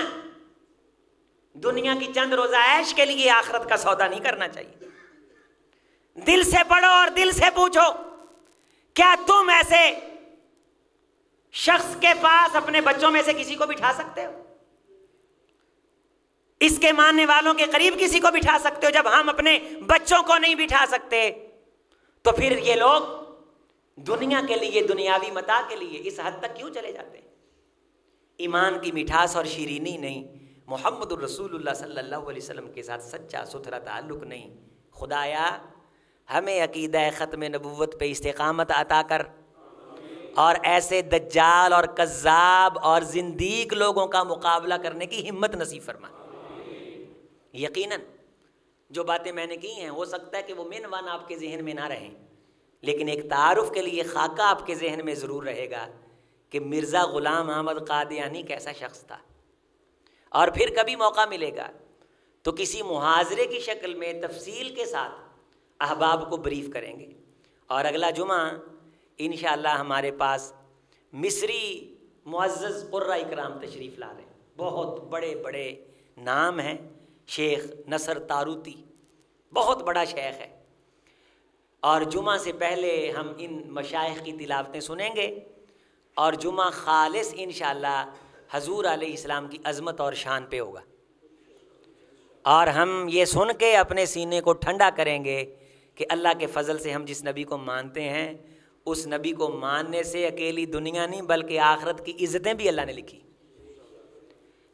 [SPEAKER 1] دنیا کی چند روزہ عیش کے لیے آخرت کا سودا نہیں کرنا چاہیے۔ دل سے پڑھو اور دل سے پوچھو، کیا تم ایسے شخص کے پاس اپنے بچوں میں سے کسی کو بٹھا سکتے ہو؟ اس کے ماننے والوں کے قریب کسی کو بٹھا سکتے ہو؟ جب ہم اپنے بچوں کو نہیں بٹھا سکتے تو پھر یہ لوگ دنیا کے لیے، دنیاوی متاع کے لیے اس حد تک کیوں چلے جاتے ہیں؟ ایمان کی مٹھاس اور شیرینی نہیں، محمد الرسول اللہ صلی اللہ علیہ وسلم کے ساتھ سچا ستھرا تعلق نہیں۔ خدایا ہمیں عقیدہ ختم نبوت پہ استقامت عطا کر، اور ایسے دجال اور کذاب اور زندیق لوگوں کا مقابلہ کرنے کی ہمت نصیب فرما۔ یقیناً جو باتیں میں نے کی ہیں، ہو سکتا ہے کہ وہ من ون آپ کے ذہن میں نہ رہیں، لیکن ایک تعارف کے لیے خاکہ آپ کے ذہن میں ضرور رہے گا کہ مرزا غلام احمد قادیانی کیسا شخص تھا۔ اور پھر کبھی موقع ملے گا تو کسی محاضرے کی شکل میں تفصیل کے ساتھ احباب کو بریف کریں گے۔ اور اگلا جمعہ انشاءاللہ ہمارے پاس مصری معزز قرہ اکرام تشریف لا رہے ہیں، بہت بڑے بڑے نام ہیں۔ شیخ نصر تاروتی بہت بڑا شیخ ہے، اور جمعہ سے پہلے ہم ان مشائخ کی تلاوتیں سنیں گے، اور جمعہ خالص انشاءاللہ حضور علیہ السلام کی عظمت اور شان پہ ہوگا، اور ہم یہ سن کے اپنے سینے کو ٹھنڈا کریں گے کہ اللہ کے فضل سے ہم جس نبی کو مانتے ہیں، اس نبی کو ماننے سے اکیلی دنیا نہیں بلکہ آخرت کی عزتیں بھی اللہ نے لکھی۔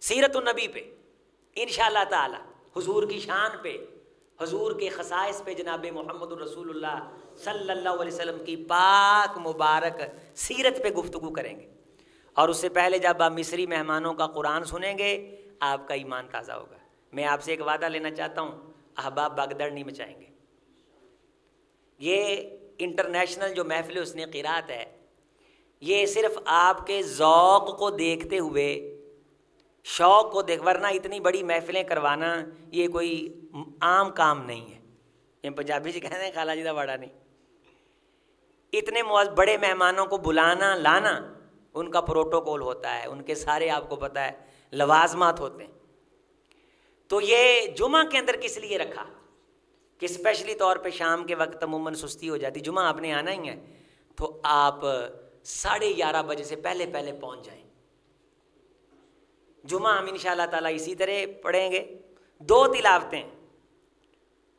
[SPEAKER 1] سیرت النبی پہ انشاءاللہ تعالی، حضور کی شان پہ، حضور کے خصائص پہ، جناب محمد الرسول اللہ صلی اللہ علیہ وسلم کی پاک مبارک سیرت پہ گفتگو کریں گے۔ اور اس سے پہلے جب آپ مصری مہمانوں کا قرآن سنیں گے، آپ کا ایمان تازہ ہوگا۔ میں آپ سے ایک وعدہ لینا چاہتا ہوں، احباب بگدڑ نہیں مچائیں گے. یہ انٹرنیشنل جو محفل حسن قرات ہے یہ صرف آپ کے ذوق کو دیکھتے ہوئے, شوق کو دیکھ, ورنہ اتنی بڑی محفلیں کروانا یہ کوئی عام کام نہیں ہے. یہ پنجابی سے کہتے ہیں خالہ جی دا بڑا نہیں. اتنے بڑے مہمانوں کو بلانا لانا ان کا پروٹوکول ہوتا ہے, ان کے سارے آپ کو پتہ ہے لوازمات ہوتے ہیں. تو یہ جمعہ کے اندر کس لیے رکھا کہ اسپیشلی طور پہ شام کے وقت عموماً سستی ہو جاتی, جمعہ آپ نے آنا ہی ہے تو آپ 11:30 بجے سے پہلے پہنچ جائیں. جمعہ ہم انشاءاللہ تعالیٰ اسی طرح پڑھیں گے, 2 تلاوتیں,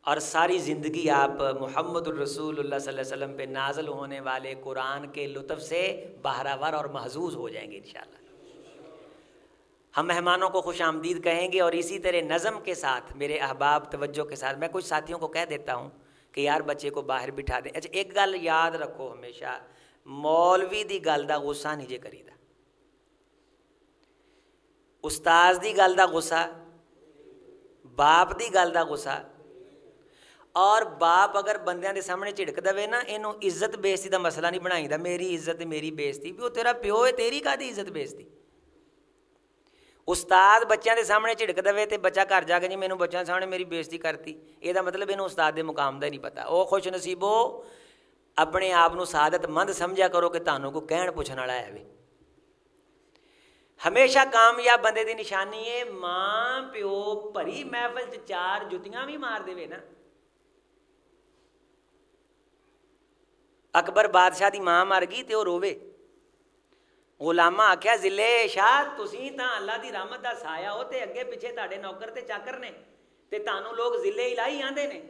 [SPEAKER 1] اور ساری زندگی آپ محمد الرسول اللہ صلی اللہ علیہ وسلم پہ نازل ہونے والے قرآن کے لطف سے بہرہور اور محظوظ ہو جائیں گے انشاءاللہ. ہم مہمانوں کو خوش آمدید کہیں گے اور اسی طرح نظم کے ساتھ میرے احباب توجہ کے ساتھ. میں کچھ ساتھیوں کو کہہ دیتا ہوں کہ یار بچے کو باہر بٹھا دیں. اچھا ایک گل یاد رکھو ہمیشہ, مولوی دی گل دا غصہ نہیں جے کریدا, استاذ دی گل دا غصہ, باپ دی گل دا غصہ. اور باپ اگر بندیاں دے سامنے جھڑک دے نا, اینوں عزت بےزتی دا مسئلہ نہیں بنائیدا, میری عزت میری بےزتی, بھی وہ تیرا پیو ہے, تیری کادی عزت بےزتی. استاد بچیاں دے سامنے جھڑک دے تے بچہ گھر جا کے جی مینوں بچیاں سامنے میری بےزتی کرتی, یہ دا مطلب اینوں استاد دے مقام دا نہیں پتا. او خوش نصیبو اپنے آپ نو سعادت مند سمجھا کرو کہ تانوں کو کہن پوچھن والا ہے. وے ہمیشہ کامیاب بندے دی نشانی ہے ماں پیو بھری محفل چ 4 جتیاں بھی مار دے نا. اکبر بادشاہ دی ماں مر گئی تے وہ روے. غلاماں آکھیا ذلے شاہ تسی تاں اللہ دی رحمت دا سایہ ہو تے اگے پیچھے تہاڈے نوکر تے چاکر نے تے تانوں لوگ ذلے الہی آندے نے,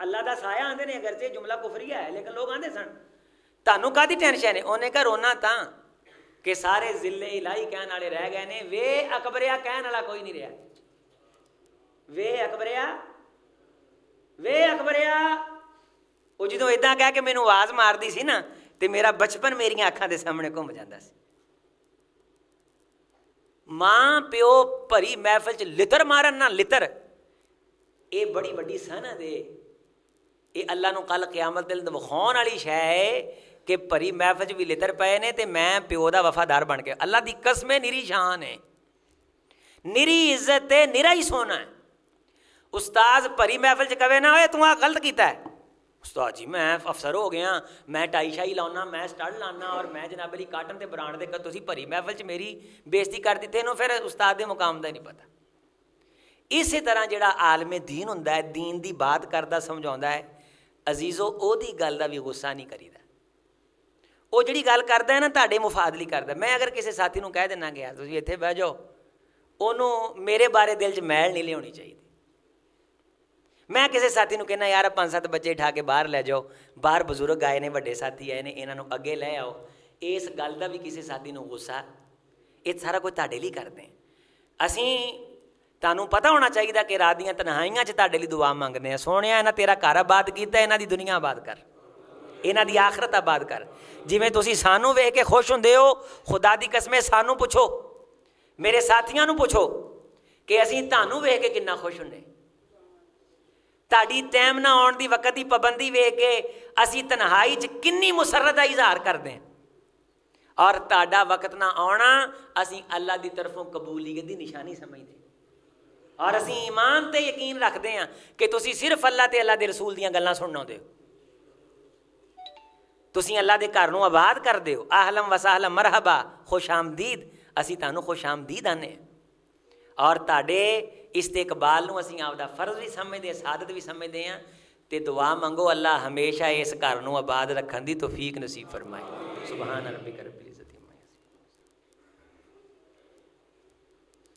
[SPEAKER 1] اللہ دا سایہ آندے نے. اگرچہ جملہ کفریہ ہے لیکن لوگ آندے سن. تانوں کادی ٹینشن ہے؟ انہیں کہا رونا تاں کہ سارے ذلے الہی کہن والے رہ گئے نے, وے اکبریا کہن والا کوئی نہیں رہا. وے اکبریا, وے اکبریا. وہ جدوں اداں کہہ کے مینوں آواز ماردی سی نا تے میرا بچپن میری اکھاں دے سامنے گھوم جاندا سی. ماں پیو بھری محفل چ لتر مارن نہ لتر, اے بڑی وڈی سند ہے. اے اللہ نو کل قیامت دل وکھاؤن والی شے ہے کہ بھری محفل چ بھی لتر پئے نے تے میں پیو دا وفادار بن کے. اللہ دی قسم نری شان ہے, نری عزت ہے, نرا ہی سونا ہے. استاذ بھری محفل چ کہے نہ ہوئے تو آ غلط کیتا ہے, استاد جی میں افسر ہو گیا, میں ٹائی شائی لاؤنا, میں سٹڈ لانا اور میں جناب علی کاٹن تے برانڈ دے کر تسی بھری محفل چ میری بےزتی کر دیتے نو, پھر استاد دے مقام دا نہیں پتا. اسی طرح جڑا عالم دین ہوندا ہے, دین دی بات کردا سمجھاوندا ہے, عزیزو او دی گل دا بھی غصہ نہیں کریدا. وہ جڑی گل کردا ہے نا تہاڈے مفاد لئی کردا. میں اگر کسی ساتھی نو کہہ دینا کہ تسی ایتھے بیٹھ جاؤ, اونوں میرے بارے دل چ میل نہیں لیاونی چاہیے. میں کسی ساتھی نو کہنا یار 5-7 بچے اٹھا کے باہر لے جاؤ, باہر بزرگ آئے نے, وڈے ساتھی آئے نے, انہاں نو اگے لے آؤ, اس گل دا بھی کسی ساتھی نو غصہ, یہ سارا کچھ تہاڈے لئی کردے ہیں. اسیں تانوں پتہ ہونا چاہیے کہ رات دیاں تنہائیاں چ تہاڈے لئی دعا منگدے ہیں. سونیا انہاں تیرا گھر آباد کیتا, انہاں دی دنیا آباد کر, انہاں دی آخرت آباد کر. جویں تسی سانوں ویکھ کے خوش ہوندے ہو, خدا دی قسم سانوں پوچھو, میرے ساتھیاں نو پوچھو کہ اسی تانوں ویکھ کے کنا خوش ہوندے. تہاڈی ٹائم نہ آن دی وقت دی پابندی ویکھ کے اسی تنہائی چ کنی مسرت دا اظہار کردے ہیں, اور تہاڈا وقت نہ آنا اسی اللہ دی طرفوں قبولیت دی نشانی سمجھدے, اور اسی ایمان تے یقین رکھدے ہیں کہ تسی صرف اللہ تے اللہ دے رسول دیاں گلاں سننا ہوندے ہو. تسی اللہ دے گھر نو آباد کردے ہو. اہلا وسہلا مرحبا, خوش آمدید. اسی تانوں خوش آمدید آنے ہیں, اور تہاڈے استقبال نو اسی آپ دا فرض بھی سمجھدے, سعادت بھی سمجھدے ہیں. تے دعا منگو اللہ ہمیشہ اس گھر نو آباد رکھن دی توفیق نصیب فرمائے. سبحان ربک رب